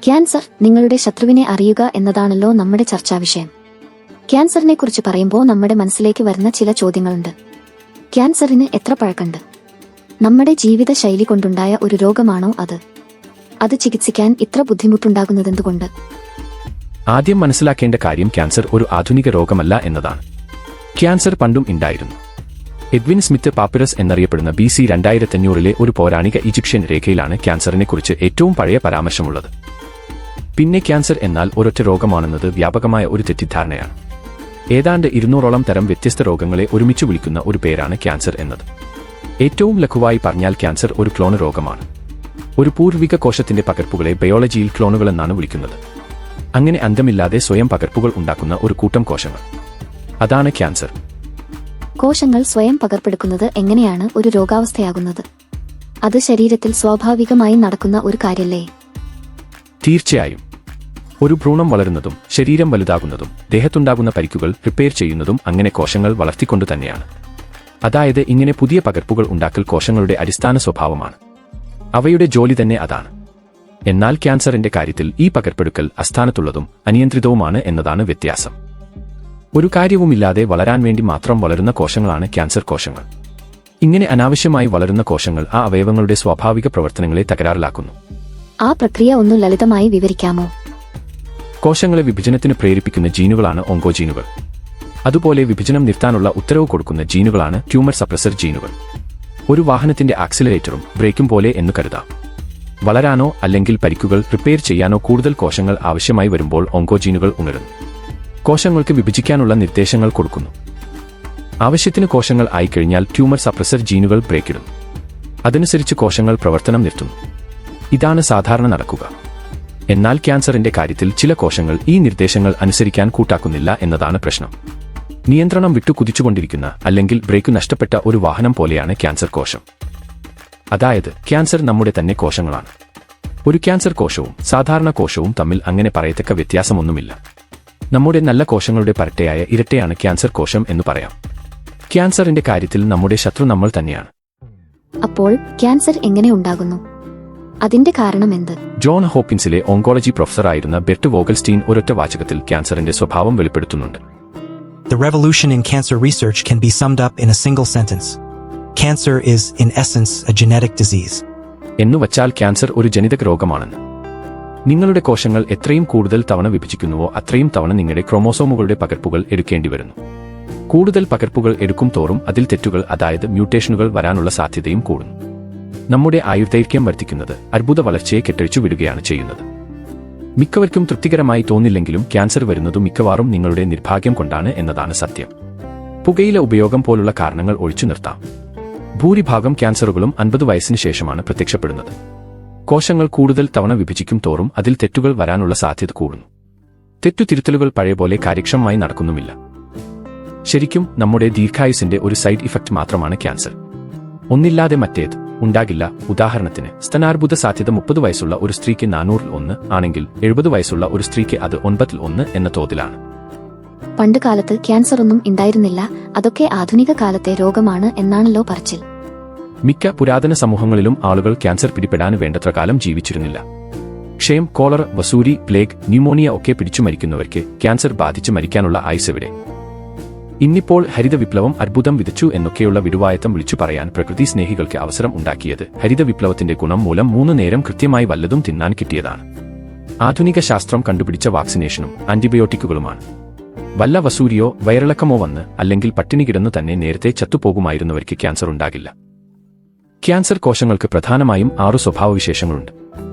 Cancer നിങ്ങളുടെ ശത്രുവിനെ അറിയുക എന്നതാണല്ലോ നമ്മുടെ ചർച്ചാവിഷയം. ക്യാൻസറിനെക്കുറിച്ച് പറയുമ്പോൾ നമ്മുടെ മനസ്സിലേക്ക് വരുന്ന ചില ചോദ്യങ്ങളുണ്ട്. ക്യാൻസറിന് എത്ര പഴക്കമുണ്ട്? നമ്മുടെ ജീവിത ശൈലി കൊണ്ടുണ്ടായ ഒരു രോഗമാണോ അത്? അത് ചികിത്സിക്കാൻ ഇത്ര ബുദ്ധിമുട്ടുണ്ടാകുന്നതെന്തുകൊണ്ട്? ആദ്യം മനസ്സിലാക്കേണ്ട കാര്യം ക്യാൻസർ ഒരു ആധുനിക രോഗമല്ല എന്നതാണ്. ക്യാൻസർ പണ്ടും ഉണ്ടായിരുന്നു. എഡ്വിൻ സ്മിത്ത് പാപ്പിറസ് എന്നറിയപ്പെടുന്ന BC 2500 ഒരു പൗരാണിക ഈജിപ്ഷ്യൻ രേഖയിലാണ് ക്യാൻസറിനെക്കുറിച്ച് ഏറ്റവും പഴയ പരാമർശമുള്ളത്. പിന്നെ ക്യാൻസർ എന്നാൽ ഒരൊറ്റ രോഗമാണെന്നത് വ്യാപകമായ ഒരു തെറ്റിദ്ധാരണയാണ്. ഏതാണ്ട് 200ഓളം തരം വ്യത്യസ്ത രോഗങ്ങളെ ഒരുമിച്ച് വിളിക്കുന്ന ഒരു പേരാണ് ക്യാൻസർ എന്നത്. ഏറ്റവും ലഘുവായി പറഞ്ഞാൽ ക്യാൻസർ ഒരു ക്ലോൺ രോഗമാണ്. ഒരു പൂർവിക കോശത്തിന്റെ പകർപ്പുകളെ ബയോളജിയിൽ ക്ലോണുകളെന്നാണ് വിളിക്കുന്നത്. അങ്ങനെ അന്തമില്ലാതെ സ്വയം പകർപ്പുകൾ ഉണ്ടാക്കുന്ന ഒരു കൂട്ടം കോശങ്ങൾ, അതാണ് ക്യാൻസർ. കോശങ്ങൾ സ്വയം പകർപ്പെടുക്കുന്നത് എങ്ങനെയാണ് ഒരു രോഗാവസ്ഥയാകുന്നത്? അത് ശരീരത്തിൽ സ്വാഭാവികമായി നടക്കുന്ന ഒരു കാര്യല്ലേ? തീർച്ചയായും. ഒരു ഭ്രൂണം വളരുന്നതും ശരീരം വലുതാകുന്നതും ദേഹത്തുണ്ടാകുന്ന പരിക്കുകൾ റിപ്പയർ ചെയ്യുന്നതും അങ്ങനെ കോശങ്ങൾ വളർത്തിക്കൊണ്ടു തന്നെയാണ്. അതായത് ഇങ്ങനെ പുതിയ പകർപ്പുകൾ ഉണ്ടാക്കൽ കോശങ്ങളുടെ അടിസ്ഥാന സ്വഭാവമാണ്. അവയുടെ ജോലി തന്നെ അതാണ്. എന്നാൽ ക്യാൻസറിന്റെ കാര്യത്തിൽ ഈ പകർപ്പെടുക്കൽ അസ്ഥാനത്തുള്ളതും അനിയന്ത്രിതവുമാണ് എന്നതാണ് വ്യത്യാസം. ഒരു കാര്യവുമില്ലാതെ വളരാൻ വേണ്ടി മാത്രം വളരുന്ന കോശങ്ങളാണ് ക്യാൻസർ കോശങ്ങൾ. ഇങ്ങനെ അനാവശ്യമായി വളരുന്ന കോശങ്ങൾ ആ അവയവങ്ങളുടെ സ്വാഭാവിക പ്രവർത്തനങ്ങളെ തകരാറിലാക്കുന്നു. ആ പ്രക്രിയ ഒന്ന് ലളിതമായി വിവരിക്കാമോ? കോശങ്ങളെ വിഭജനത്തിന് പ്രേരിപ്പിക്കുന്ന ജീനുകളാണ് ഓങ്കോജീനുകൾ. അതുപോലെ വിഭജനം നിർത്താനുള്ള ഉത്തരവ് കൊടുക്കുന്ന ജീനുകളാണ് ട്യൂമർ സപ്രസർ ജീനുകൾ. ഒരു വാഹനത്തിന്റെ ആക്സിലറേറ്ററും ബ്രേക്കും പോലെ എന്ന് കരുതാം. വളരാനോ അല്ലെങ്കിൽ പരിക്കുകൾ റിപ്പയർ ചെയ്യാനോ കൂടുതൽ കോശങ്ങൾ ആവശ്യമായി വരുമ്പോൾ ഓങ്കോജീനുകൾ ഉണരുന്നു. കോശങ്ങൾക്ക് വിഭജിക്കാനുള്ള നിർദ്ദേശങ്ങൾ കൊടുക്കുന്നു. ആവശ്യത്തിന് കോശങ്ങൾ ആയിക്കഴിഞ്ഞാൽ ട്യൂമർ സപ്രസർ ജീനുകൾ ബ്രേക്കിടുന്നു. അതനുസരിച്ച് കോശങ്ങൾ പ്രവർത്തനം നിർത്തുന്നു. ഇതാണ് സാധാരണ നടക്കുക. എന്നാൽ ക്യാൻസറിന്റെ കാര്യത്തിൽ ചില കോശങ്ങൾ ഈ നിർദ്ദേശങ്ങൾ അനുസരിക്കാൻ കൂട്ടാക്കുന്നില്ല എന്നതാണ് പ്രശ്നം. നിയന്ത്രണം വിട്ടു കുതിച്ചുകൊണ്ടിരിക്കുന്ന അല്ലെങ്കിൽ ബ്രേക്ക് നഷ്ടപ്പെട്ട ഒരു വാഹനം പോലെയാണ് ക്യാൻസർ കോശം. അതായത് ക്യാൻസർ നമ്മുടെ തന്നെ കോശങ്ങളാണ്. ഒരു ക്യാൻസർ കോശവും സാധാരണ കോശവും തമ്മിൽ അങ്ങനെ പറയത്തക്ക വ്യത്യാസമൊന്നുമില്ല. നമ്മുടെ നല്ല കോശങ്ങളുടെ പരട്ടയായ ഇരട്ടയാണ് ക്യാൻസർ കോശം എന്ന് പറയാം. ക്യാൻസറിന്റെ കാര്യത്തിൽ നമ്മുടെ ശത്രു നമ്മൾ തന്നെയാണ്. അപ്പോൾ ക്യാൻസർ എങ്ങനെ ഉണ്ടാകുന്നു? അതിന്റെ കാരണം എന്ത്? ജോൺ ഹോപ്പിൻസിലെ ഓങ്കോളജി പ്രൊഫസറായിരുന്ന ബെർട്ട് വോഗൽസ്റ്റീൻ ഒരൊറ്റ വാചകത്തിൽ ക്യാൻസറിന്റെ സ്വഭാവം വെളിപ്പെടുത്തുന്നുണ്ട്. The revolution in cancer research can be summed up in a single sentence. Cancer is, in essence, a genetic disease. എന്നുവച്ചാൽ ക്യാൻസർ ഒരു ജനിതക രോഗമാണെന്ന്. നിങ്ങളുടെ കോശങ്ങൾ എത്രയും കൂടുതൽ തവണ വിഭജിക്കുന്നുവോ അത്രയും തവണ നിങ്ങളുടെ ക്രോമോസോമുകളുടെ പകർപ്പുകൾ എടുക്കേണ്ടി വരുന്നു. കൂടുതൽ പകർപ്പുകൾ എടുക്കും തോറും അതിൽ തെറ്റുകൾ, അതായത് മ്യൂട്ടേഷനുകൾ വരാനുള്ള സാധ്യതയും കൂടുന്നു. നമ്മുടെ ആയുർദൈർഘ്യം വർദ്ധിക്കുന്നത് അർബുദ വളർച്ചയെ കെട്ടഴിച്ചു വിടുകയാണ് ചെയ്യുന്നത്. മിക്കവർക്കും തൃപ്തികരമായി തോന്നില്ലെങ്കിലും ക്യാൻസർ വരുന്നതും മിക്കവാറും നിങ്ങളുടെ നിർഭാഗ്യം കൊണ്ടാണ് എന്നതാണ് സത്യം. പുകയില ഉപയോഗം പോലുള്ള കാരണങ്ങൾ ഒഴിച്ചു നിർത്താം. ഭൂരിഭാഗം ക്യാൻസറുകളും 50 വയസ്സിന് ശേഷമാണ് പ്രത്യക്ഷപ്പെടുന്നത്. കോശങ്ങൾ കൂടുതൽ തവണ വിഭജിക്കും തോറും അതിൽ തെറ്റുകൾ വരാനുള്ള സാധ്യത കൂടുന്നു. തെറ്റുതിരുത്തലുകൾ പഴയപോലെ കാര്യക്ഷമമായി നടക്കുന്നുമില്ല. ശരിക്കും നമ്മുടെ ദീർഘായുസിന്റെ ഒരു സൈഡ് ഇഫക്റ്റ് മാത്രമാണ് ക്യാൻസർ. ഒന്നില്ലാതെ മറ്റേത് ഉണ്ടാകില്ല. ഉദാഹരണത്തിന് സ്തനാർബുദ സാധ്യത 30 വയസ്സുള്ള ഒരു സ്ത്രീക്ക് 400 ആണെങ്കിൽ 70 വയസ്സുള്ള ഒരു സ്ത്രീക്ക് അത് 9 എന്ന തോതിലാണ്. പണ്ട് കാലത്ത് ക്യാൻസർ ഒന്നും ഉണ്ടായിരുന്നില്ല, അതൊക്കെ ആധുനിക കാലത്തെ രോഗമാണ് എന്നാണല്ലോ പറച്ചിൽ. മിക്ക പുരാതന സമൂഹങ്ങളിലും ആളുകൾ ക്യാൻസർ പിടിപെടാൻ വേണ്ടത്ര കാലം ജീവിച്ചിരുന്നില്ല. ക്ഷയം, കോളറ, വസൂരി, പ്ലേഗ്, ന്യൂമോണിയ ഒക്കെ പിടിച്ചു മരിക്കുന്നവർക്ക് ക്യാൻസർ ബാധിച്ച് മരിക്കാനുള്ള ആയുസ് എവിടെ? ഇന്നിപ്പോൾ ഹരിത വിപ്ലവം അർബുദം വിതച്ചു എന്നൊക്കെയുള്ള വിടുവായത്തം വിളിച്ചു പറയാൻ പ്രകൃതി സ്നേഹികൾക്ക് അവസരം ഉണ്ടാക്കിയത് ഹരിത വിപ്ലവത്തിന്റെ ഗുണം മൂലം 3 നേരം കൃത്യമായി വല്ലതും തിന്നാൻ കിട്ടിയതാണ്. ആധുനിക ശാസ്ത്രം കണ്ടുപിടിച്ച വാക്സിനേഷനും ആന്റിബയോട്ടിക്കുകളുമാണ്. വല്ല വസൂരിയോ വയറിളക്കമോ വന്ന് അല്ലെങ്കിൽ പട്ടിണി കിടന്നു തന്നെ നേരത്തെ ചത്തുപോകുമായിരുന്നവർക്ക് ക്യാൻസർ ഉണ്ടാകില്ല. ക്യാൻസർ കോശങ്ങൾക്ക് പ്രധാനമായും 6 സ്വഭാവവിശേഷങ്ങളുണ്ട്.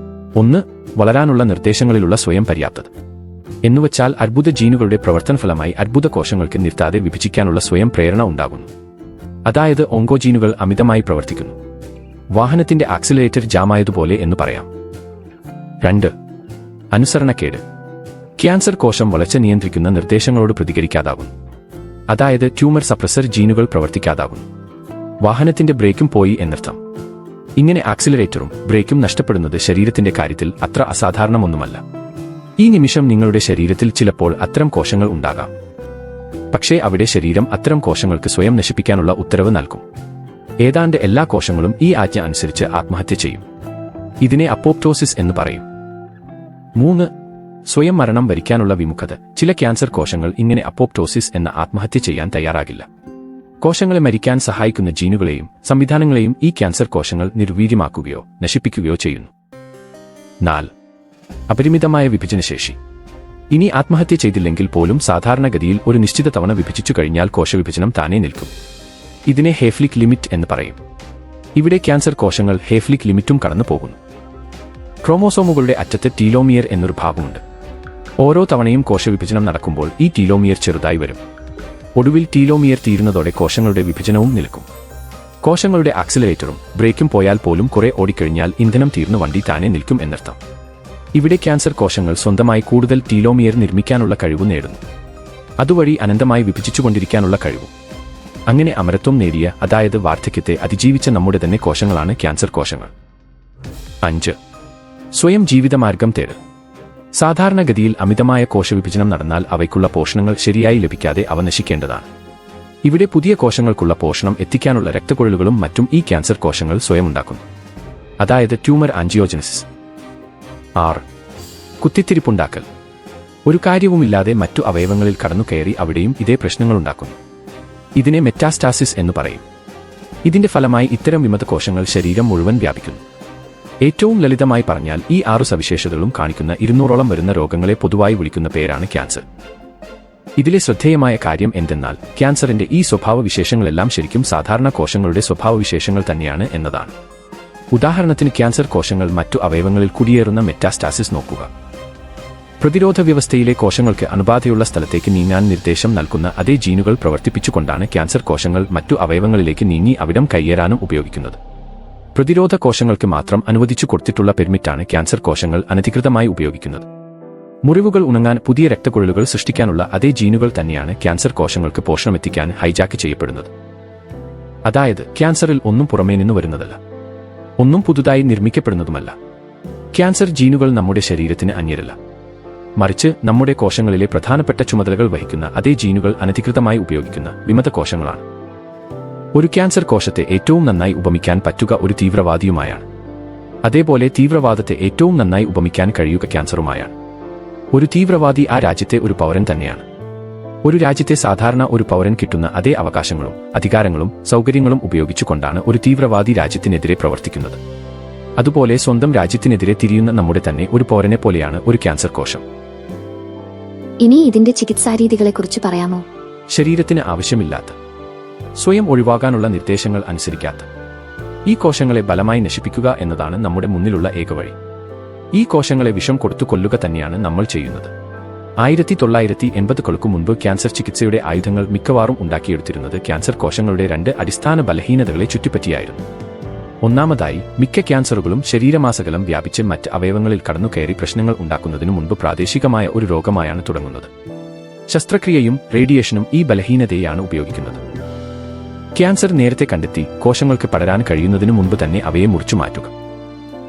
1. വളരാനുള്ള നിർദ്ദേശങ്ങളിലുള്ള സ്വയം പര്യാപ്തത. എന്നുവച്ചാൽ അർബുദ ജീനുകളുടെ പ്രവർത്തനഫലമായി അർബുദ കോശങ്ങൾക്ക് നിർത്താതെ വിഭജിക്കാനുള്ള സ്വയം പ്രേരണ ഉണ്ടാകുന്നു. അതായത് ഓങ്കോജീനുകൾ അമിതമായി പ്രവർത്തിക്കുന്നു. വാഹനത്തിന്റെ ആക്സിലറേറ്റർ ജാമായതുപോലെ എന്ന് പറയാം. 2. അനുസരണക്കേട്. ക്യാൻസർ കോശം വളർച്ച നിയന്ത്രിക്കുന്ന നിർദ്ദേശങ്ങളോട് പ്രതികരിക്കാതാകുന്നു. അതായത് ട്യൂമർ സപ്രസർ ജീനുകൾ പ്രവർത്തിക്കാതാകുന്നു. വാഹനത്തിന്റെ ബ്രേക്കും പോയി എന്നർത്ഥം. ഇങ്ങനെ ആക്സിലറേറ്ററും ബ്രേക്കും നഷ്ടപ്പെടുന്നത് ശരീരത്തിന്റെ കാര്യത്തിൽ അത്ര അസാധാരണമൊന്നുമല്ല. ഈ നിമിഷം നിങ്ങളുടെ ശരീരത്തിൽ ചിലപ്പോൾ അത്തരം കോശങ്ങൾ ഉണ്ടാകാം. പക്ഷേ അവിടെ ശരീരം അത്തരം കോശങ്ങൾക്ക് സ്വയം നശിപ്പിക്കാനുള്ള ഉത്തരവ് നൽകും. ഏതാണ്ട് എല്ലാ കോശങ്ങളും ഈ ആജ്ഞ അനുസരിച്ച് ആത്മഹത്യ ചെയ്യും. ഇതിനെ അപ്പോപ്റ്റോസിസ് എന്ന് പറയും. 3. സ്വയം മരണം വരിക്കാനുള്ള വിമുഖത. ചില ക്യാൻസർ കോശങ്ങൾ ഇങ്ങനെ അപ്പോപ്റ്റോസിസ് എന്ന ആത്മഹത്യ ചെയ്യാൻ തയ്യാറാകില്ല. കോശങ്ങളെ മരിക്കാൻ സഹായിക്കുന്ന ജീനുകളെയും സംവിധാനങ്ങളെയും ഈ ക്യാൻസർ കോശങ്ങൾ നിർവീര്യമാക്കുകയോ നശിപ്പിക്കുകയോ ചെയ്യുന്നു. 4. അപരിമിതമായ വിഭജനശേഷി. ഇനി ആത്മഹത്യ ചെയ്തില്ലെങ്കിൽ പോലും സാധാരണഗതിയിൽ ഒരു നിശ്ചിത തവണ വിഭജിച്ചു കഴിഞ്ഞാൽ കോശവിഭജനം താനേ നിൽക്കും. ഇതിനെ ഹേഫ്ലിക് ലിമിറ്റ് എന്ന് പറയും. ഇവിടെ ക്യാൻസർ കോശങ്ങൾ ഹേഫ്ലിക് ലിമിറ്റും കടന്നു പോകുന്നു. ക്രോമോസോമുകളുടെ അറ്റത്ത് ടീലോമിയർ എന്നൊരു ഭാഗമുണ്ട്. ഓരോ തവണയും കോശവിഭജനം നടക്കുമ്പോൾ ഈ ടീലോമിയർ ചെറുതായി വരും. ഒടുവിൽ ടീലോമിയർ തീരുന്നതോടെ കോശങ്ങളുടെ വിഭജനവും നിൽക്കും. കോശങ്ങളുടെ ആക്സിലറേറ്ററും ബ്രേക്കും പോയാൽ പോലും കുറെ ഓടിക്കഴിഞ്ഞാൽ ഇന്ധനം തീർന്നു വണ്ടി താനെ നിൽക്കും എന്നർത്ഥം. ഇവിടെ ക്യാൻസർ കോശങ്ങൾ സ്വന്തമായി കൂടുതൽ ടീലോമിയർ നിർമ്മിക്കാനുള്ള കഴിവ് നേടുന്നു. അതുവഴി അനന്തമായി വിഭജിച്ചുകൊണ്ടിരിക്കാനുള്ള കഴിവും. അങ്ങനെ അമരത്വം നേടിയ, അതായത് വാർദ്ധക്യത്തെ അതിജീവിച്ച നമ്മുടെ തന്നെ കോശങ്ങളാണ് ക്യാൻസർ കോശങ്ങൾ. 5. സ്വയം ജീവിതമാർഗം തേടൽ. സാധാരണഗതിയിൽ അമിതമായ കോശവിഭജനം നടന്നാൽ അവയ്ക്കുള്ള പോഷണങ്ങൾ ശരിയായി ലഭിക്കാതെ അവ നശിക്കേണ്ടതാണ്. ഇവിടെ പുതിയ കോശങ്ങൾക്കുള്ള പോഷണം എത്തിക്കാനുള്ള രക്തക്കുഴലുകളും മറ്റും ഈ ക്യാൻസർ കോശങ്ങൾ സ്വയം ഉണ്ടാക്കുന്നു, അതായത് ട്യൂമർ ആൻജിയോജനസിസ്. 6. കുത്തിത്തിരിപ്പുണ്ടാക്കൽ. ഒരു കാര്യവുമില്ലാതെ മറ്റു അവയവങ്ങളിൽ കടന്നുകയറി അവിടെയും ഇതേ പ്രശ്നങ്ങളുണ്ടാക്കുന്നു. ഇതിനെ മെറ്റാസ്റ്റാസിസ് എന്ന് പറയും. ഇതിന്റെ ഫലമായി ഇത്തരം വിമത കോശങ്ങൾ ശരീരം മുഴുവൻ വ്യാപിക്കുന്നു. ഏറ്റവും ലളിതമായി പറഞ്ഞാൽ ഈ 6 സവിശേഷതകളും കാണിക്കുന്ന 200ഓളം വരുന്ന രോഗങ്ങളെ പൊതുവായി വിളിക്കുന്ന പേരാണ് ക്യാൻസർ. ഇതിലെ ശ്രദ്ധേയമായ കാര്യം എന്തെന്നാൽ ക്യാൻസറിന്റെ ഈ സ്വഭാവവിശേഷങ്ങളെല്ലാം ശരിക്കും സാധാരണ കോശങ്ങളുടെ സ്വഭാവവിശേഷങ്ങൾ തന്നെയാണ് എന്നതാണ്. ഉദാഹരണത്തിന് ക്യാൻസർ കോശങ്ങൾ മറ്റു അവയവങ്ങളിൽ കുടിയേറുന്ന മെറ്റാസ്റ്റാസിസ് നോക്കുക. പ്രതിരോധ വ്യവസ്ഥയിലെ കോശങ്ങൾക്ക് അണുബാധയുള്ള സ്ഥലത്തേക്ക് നീങ്ങാൻ നിർദ്ദേശം നൽകുന്ന അതേ ജീനുകൾ പ്രവർത്തിപ്പിച്ചുകൊണ്ടാണ് ക്യാൻസർ കോശങ്ങൾ മറ്റു അവയവങ്ങളിലേക്ക് നീങ്ങി അവിടം കയ്യേറാനും ഉപയോഗിക്കുന്നത്. പ്രതിരോധ കോശങ്ങൾക്ക് മാത്രം അനുവദിച്ചു കൊടുത്തിട്ടുള്ള പെർമിറ്റാണ് ക്യാൻസർ കോശങ്ങൾ അനധികൃതമായി ഉപയോഗിക്കുന്നത്. മുറിവുകൾ ഉണങ്ങാൻ പുതിയ രക്തക്കുഴലുകൾ സൃഷ്ടിക്കാനുള്ള അതേ ജീനുകൾ തന്നെയാണ് ക്യാൻസർ കോശങ്ങൾക്ക് പോഷണമെത്തിക്കാൻ ഹൈജാക്ക് ചെയ്യപ്പെടുന്നത്. അതായത് ക്യാൻസറിൽ ഒന്നും പുറമേ നിന്ന് വരുന്നതല്ല, ഒന്നും പുതുതായി നിർമ്മിക്കപ്പെടുന്നതുമല്ല. ക്യാൻസർ ജീനുകൾ നമ്മുടെ ശരീരത്തിന് അന്യരല്ല, മറിച്ച് നമ്മുടെ കോശങ്ങളിലെ പ്രധാനപ്പെട്ട ചുമതലകൾ വഹിക്കുന്ന അതേ ജീനുകൾ അനധികൃതമായി ഉപയോഗിക്കുന്ന വിമത കോശങ്ങളാണ്. ഒരു ക്യാൻസർ കോശത്തെ ഏറ്റവും നന്നായി ഉപമിക്കാൻ പറ്റുക ഒരു തീവ്രവാദിയുമായാണ്. അതേപോലെ തീവ്രവാദത്തെ ഏറ്റവും നന്നായി ഉപമിക്കാൻ കഴിയുക ക്യാൻസറുമായാണ്. ഒരു തീവ്രവാദി ആ രാജ്യത്തെ ഒരു പൗരൻ തന്നെയാണ്. ഒരു രാജ്യത്തെ സാധാരണ ഒരു പൗരൻ കിട്ടുന്ന അതേ അവകാശങ്ങളും അധികാരങ്ങളും സൗകര്യങ്ങളും ഉപയോഗിച്ചുകൊണ്ടാണ് ഒരു തീവ്രവാദി രാജ്യത്തിനെതിരെ പ്രവർത്തിക്കുന്നത്. അതുപോലെ സ്വന്തം രാജ്യത്തിനെതിരെ തിരിയുന്ന നമ്മുടെ തന്നെ ഒരു പൗരനെ പോലെയാണ് ഒരു ക്യാൻസർ കോശം. ഇനി ഇതിന്റെ ചികിത്സാരീതികളെക്കുറിച്ച് പറയാമോ? ശരീരത്തിന് ആവശ്യമില്ലാത്ത, സ്വയം ഒഴിവാകാനുള്ള നിർദ്ദേശങ്ങൾ അനുസരിക്കാത്ത ഈ കോശങ്ങളെ ബലമായി നശിപ്പിക്കുക എന്നതാണ് നമ്മുടെ മുന്നിലുള്ള ഏക വഴി. ഈ കോശങ്ങളെ വിഷം കൊടുത്തു കൊല്ലുക തന്നെയാണ് നമ്മൾ ചെയ്യുന്നത്. 1980കൾക്കു മുൻപ് ക്യാൻസർ ചികിത്സയുടെ ആയുധങ്ങൾ മിക്കവാറും ഉണ്ടാക്കിയെടുത്തിരുന്നത് ക്യാൻസർ കോശങ്ങളുടെ 2 അടിസ്ഥാന ബലഹീനതകളെ ചുറ്റിപ്പറ്റിയായിരുന്നു. ഒന്നാമതായി, മിക്ക ക്യാൻസറുകളും ശരീരമാസകലം വ്യാപിച്ച് മറ്റ് അവയവങ്ങളിൽ കടന്നുകയറി പ്രശ്നങ്ങൾ ഉണ്ടാക്കുന്നതിനു മുൻപ് പ്രാദേശികമായ ഒരു രോഗമായാണ് തുടങ്ങുന്നത്. ശസ്ത്രക്രിയയും റേഡിയേഷനും ഈ ബലഹീനതയാണ് ഉപയോഗിക്കുന്നത്. ക്യാൻസർ നേരത്തെ കണ്ടെത്തി കോശങ്ങൾക്ക് പടരാൻ കഴിയുന്നതിനു മുൻപ് തന്നെ അവയെ മുറിച്ചു മാറ്റുക,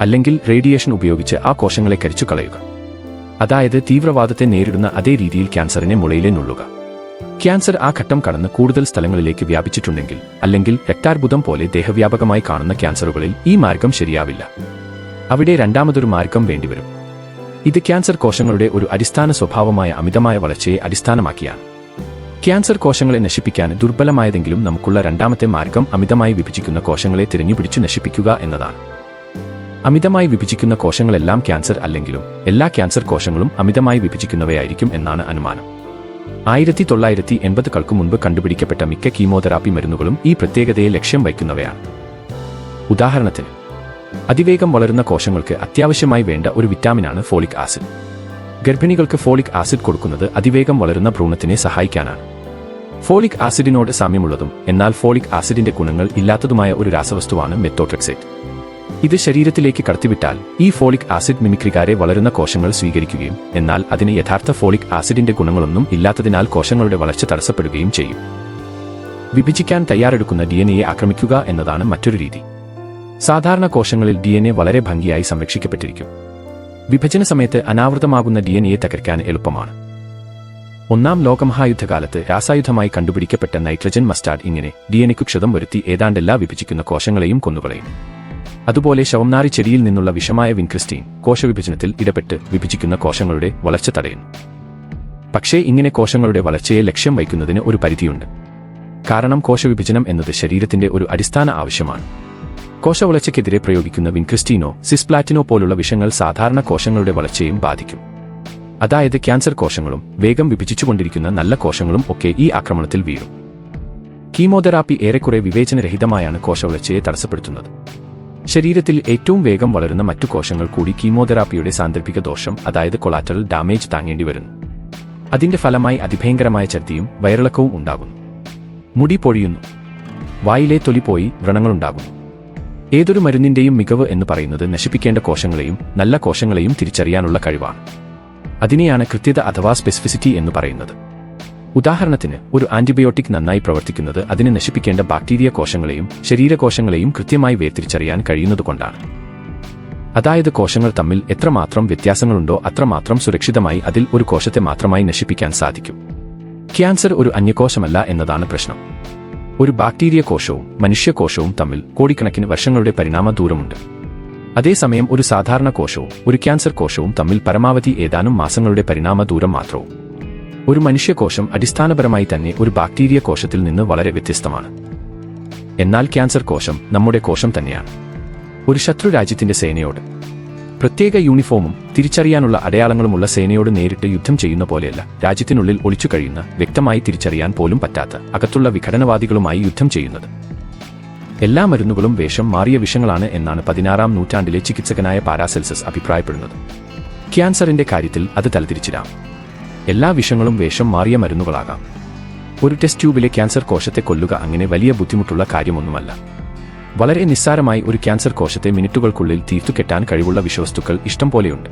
അല്ലെങ്കിൽ റേഡിയേഷൻ ഉപയോഗിച്ച് ആ കോശങ്ങളെ കരിച്ചു കളയുക. അതായത് തീവ്രവാദത്തെ നേരിടുന്ന അതേ രീതിയിൽ ക്യാൻസറിനെ മുളയിലെ നുള്ളുക. ക്യാൻസർ ആ ഘട്ടം കടന്ന് കൂടുതൽ സ്ഥലങ്ങളിലേക്ക് വ്യാപിച്ചിട്ടുണ്ടെങ്കിൽ, അല്ലെങ്കിൽ രക്താർബുദം പോലെ ദേഹവ്യാപകമായി കാണുന്ന ക്യാൻസറുകളിൽ ഈ മാർഗം ശരിയാവില്ല. അവിടെ രണ്ടാമതൊരു മാർഗം വേണ്ടിവരും. ഇത് ക്യാൻസർ കോശങ്ങളുടെ ഒരു അടിസ്ഥാന സ്വഭാവമായ അമിതമായ വളർച്ചയെ അടിസ്ഥാനമാക്കിയാണ്. ക്യാൻസർ കോശങ്ങളെ നശിപ്പിക്കാൻ ദുർബലമായതെങ്കിലും നമുക്കുള്ള രണ്ടാമത്തെ മാർഗം അമിതമായി വിഭജിക്കുന്ന കോശങ്ങളെ തിരഞ്ഞുപിടിച്ചു നശിപ്പിക്കുക എന്നതാണ്. അമിതമായി വിഭജിക്കുന്ന കോശങ്ങളെല്ലാം ക്യാൻസർ അല്ലെങ്കിലും എല്ലാ ക്യാൻസർ കോശങ്ങളും അമിതമായി വിഭജിക്കുന്നവയായിരിക്കും എന്നാണ് അനുമാനം. 1980കൾക്കു മുൻപ് കണ്ടുപിടിക്കപ്പെട്ട മിക്ക കീമോതെറാപ്പി മരുന്നുകളും ഈ പ്രത്യേകതയെ ലക്ഷ്യം വയ്ക്കുന്നവയാണ്. ഉദാഹരണത്തിന്, അതിവേഗം വളരുന്ന കോശങ്ങൾക്ക് അത്യാവശ്യമായി വേണ്ട ഒരു വിറ്റാമിനാണ് ഫോളിക് ആസിഡ്. ഗർഭിണികൾക്ക് ഫോളിക് ആസിഡ് കൊടുക്കുന്നത് അതിവേഗം വളരുന്ന ഭ്രൂണത്തിനെ സഹായിക്കാനാണ്. ഫോളിക് ആസിഡിനോട് സാമ്യമുള്ളതും എന്നാൽ ഫോളിക് ആസിഡിന്റെ ഗുണങ്ങൾ ഇല്ലാത്തതുമായ ഒരു രാസവസ്തുവാണ് മെത്തോട്രെക്സേറ്റ്. ഇത് ശരീരത്തിലേക്ക് കടത്തിവിട്ടാൽ ഈ ഫോളിക് ആസിഡ് മിമിക്രിക്കാരെ വളരുന്ന കോശങ്ങൾ സ്വീകരിക്കുകയും എന്നാൽ അതിന് യഥാർത്ഥ ഫോളിക് ആസിഡിന്റെ ഗുണങ്ങളൊന്നും ഇല്ലാത്തതിനാൽ കോശങ്ങളുടെ വളർച്ച തടസ്സപ്പെടുകയും ചെയ്യും. വിഭജിക്കാൻ തയ്യാറെടുക്കുന്ന DNA ആക്രമിക്കുക എന്നതാണ് മറ്റൊരു രീതി. സാധാരണ കോശങ്ങളിൽ DNA വളരെ ഭംഗിയായി സംരക്ഷിക്കപ്പെട്ടിരിക്കും. വിഭജന സമയത്ത് അനാവൃതമാകുന്ന DNA തകർക്കാൻ എളുപ്പമാണ്. 1-ാം ലോകമഹായുദ്ധകാലത്ത് രാസായുധമായി കണ്ടുപിടിക്കപ്പെട്ട നൈട്രജൻ മസ്റ്റാർഡ് ഇങ്ങനെ DNAക്കു ക്ഷതം വരുത്തി ഏതാണ്ടെല്ലാ വിഭജിക്കുന്ന കോശങ്ങളെയും കൊന്നുകളയും. അതുപോലെ ശവംനാറി ചെടിയിൽ നിന്നുള്ള വിഷമായ വിൻക്രിസ്റ്റീൻ കോശവിഭജനത്തിൽ ഇടപെട്ട് വിഭജിക്കുന്ന കോശങ്ങളുടെ വളർച്ച തടയുന്നു. പക്ഷേ ഇങ്ങനെ കോശങ്ങളുടെ വളർച്ചയെ ലക്ഷ്യം വയ്ക്കുന്നതിന് ഒരു പരിധിയുണ്ട്. കാരണം കോശവിഭജനം എന്നത് ശരീരത്തിന്റെ ഒരു അടിസ്ഥാന ആവശ്യമാണ്. കോശവളർച്ചയ്ക്കെതിരെ പ്രയോഗിക്കുന്ന വിൻക്രിസ്റ്റീനോ സിസ്പ്ലാറ്റിനോ പോലുള്ള വിഷങ്ങൾ സാധാരണ കോശങ്ങളുടെ വളർച്ചയെയും ബാധിക്കും. അതായത് ക്യാൻസർ കോശങ്ങളും വേഗം വിഭജിച്ചുകൊണ്ടിരിക്കുന്ന നല്ല കോശങ്ങളും ഒക്കെ ഈ ആക്രമണത്തിൽ വീഴും. കീമോതെറാപ്പി ഏറെക്കുറെ വിവേചനരഹിതമായാണ് കോശവളർച്ചയെ തടസ്സപ്പെടുത്തുന്നത്. ശരീരത്തിൽ ഏറ്റവും വേഗം വളരുന്ന മറ്റു കോശങ്ങൾ കൂടി കീമോതെറാപ്പിയുടെ സാന്ദർഭിക ദോഷം, അതായത് കൊളാറ്ററൽ ഡാമേജ് താങ്ങേണ്ടി വരുന്നു. അതിന്റെ ഫലമായി അതിഭയങ്കരമായ ഛർദിയും വയറിളക്കവും ഉണ്ടാകുന്നു. മുടി പൊഴിയുന്നു. വായിലെ തൊലി പോയി വ്രണങ്ങളുണ്ടാകുന്നു. ഏതൊരു മരുന്നിന്റെയും മികവ് എന്ന് പറയുന്നത് നശിപ്പിക്കേണ്ട കോശങ്ങളെയും നല്ല കോശങ്ങളെയും തിരിച്ചറിയാനുള്ള കഴിവാണ്. അതിനെയാണ് കൃത്യത അഥവാ സ്പെസിഫിസിറ്റി എന്ന് പറയുന്നത്. ഉദാഹരണത്തിന്, ഒരു ആന്റിബയോട്ടിക് നന്നായി പ്രവർത്തിക്കുന്നത് അതിന് നശിപ്പിക്കേണ്ട ബാക്ടീരിയ കോശങ്ങളെയും ശരീരകോശങ്ങളെയും കൃത്യമായി വേർതിരിച്ചറിയാൻ കഴിയുന്നതുകൊണ്ടാണ്. അതായത് കോശങ്ങൾ തമ്മിൽ എത്രമാത്രം വ്യത്യാസങ്ങളുണ്ടോ അത്രമാത്രം സുരക്ഷിതമായി അതിൽ ഒരു കോശത്തെ മാത്രമായി നശിപ്പിക്കാൻ സാധിക്കും. ക്യാൻസർ ഒരു അന്യകോശമല്ല എന്നതാണ് പ്രശ്നം. ഒരു ബാക്ടീരിയ കോശവും മനുഷ്യകോശവും തമ്മിൽ കോടിക്കണക്കിന് വർഷങ്ങളുടെ പരിണാമ ദൂരമുണ്ട്. അതേസമയം ഒരു സാധാരണ കോശവും ഒരു ക്യാൻസർ കോശവും തമ്മിൽ പരമാവധി ഏതാനും മാസങ്ങളുടെ പരിണാമ ദൂരം മാത്രവും. ഒരു മനുഷ്യകോശം അടിസ്ഥാനപരമായി തന്നെ ഒരു ബാക്ടീരിയ കോശത്തിൽ നിന്ന് വളരെ വ്യത്യസ്തമാണ്. എന്നാൽ ക്യാൻസർ കോശം നമ്മുടെ കോശം തന്നെയാണ്. ഒരു ശത്രു രാജ്യത്തിന്റെ സേനയോട്, പ്രത്യേക യൂണിഫോമും തിരിച്ചറിയാനുള്ള അടയാളങ്ങളുമുള്ള സേനയോട് നേരിട്ട് യുദ്ധം ചെയ്യുന്ന പോലെയല്ല രാജ്യത്തിനുള്ളിൽ ഒളിച്ചു കഴിയുന്ന, വ്യക്തമായി തിരിച്ചറിയാൻ പോലും പറ്റാത്ത അകത്തുള്ള വിഘടനവാദികളുമായി യുദ്ധം ചെയ്യുന്നത്. എല്ലാ മരുന്നുകളും വേഷം മാറിയ വിഷങ്ങളാണ് എന്നാണ് 16-ാം നൂറ്റാണ്ടിലെ ചികിത്സകനായ പാരാസെൽസസ് അഭിപ്രായപ്പെടുന്നത്. ക്യാൻസറിന്റെ കാര്യത്തിൽ അത് തലതിരിച്ചിടാം. എല്ലാ വിഷങ്ങളും വേഷം മാറിയ മരുന്നുകളാകാം. ഒരു ടെസ്റ്റ് ട്യൂബിലെ ക്യാൻസർ കോശത്തെ കൊല്ലുക അങ്ങനെ വലിയ ബുദ്ധിമുട്ടുള്ള കാര്യമൊന്നുമല്ല. വളരെ നിസ്സാരമായി ഒരു ക്യാൻസർ കോശത്തെ മിനിറ്റുകൾക്കുള്ളിൽ തീർത്തുകെട്ടാൻ കഴിവുള്ള വിഷവസ്തുക്കൾ ഇഷ്ടം പോലെയുണ്ട്.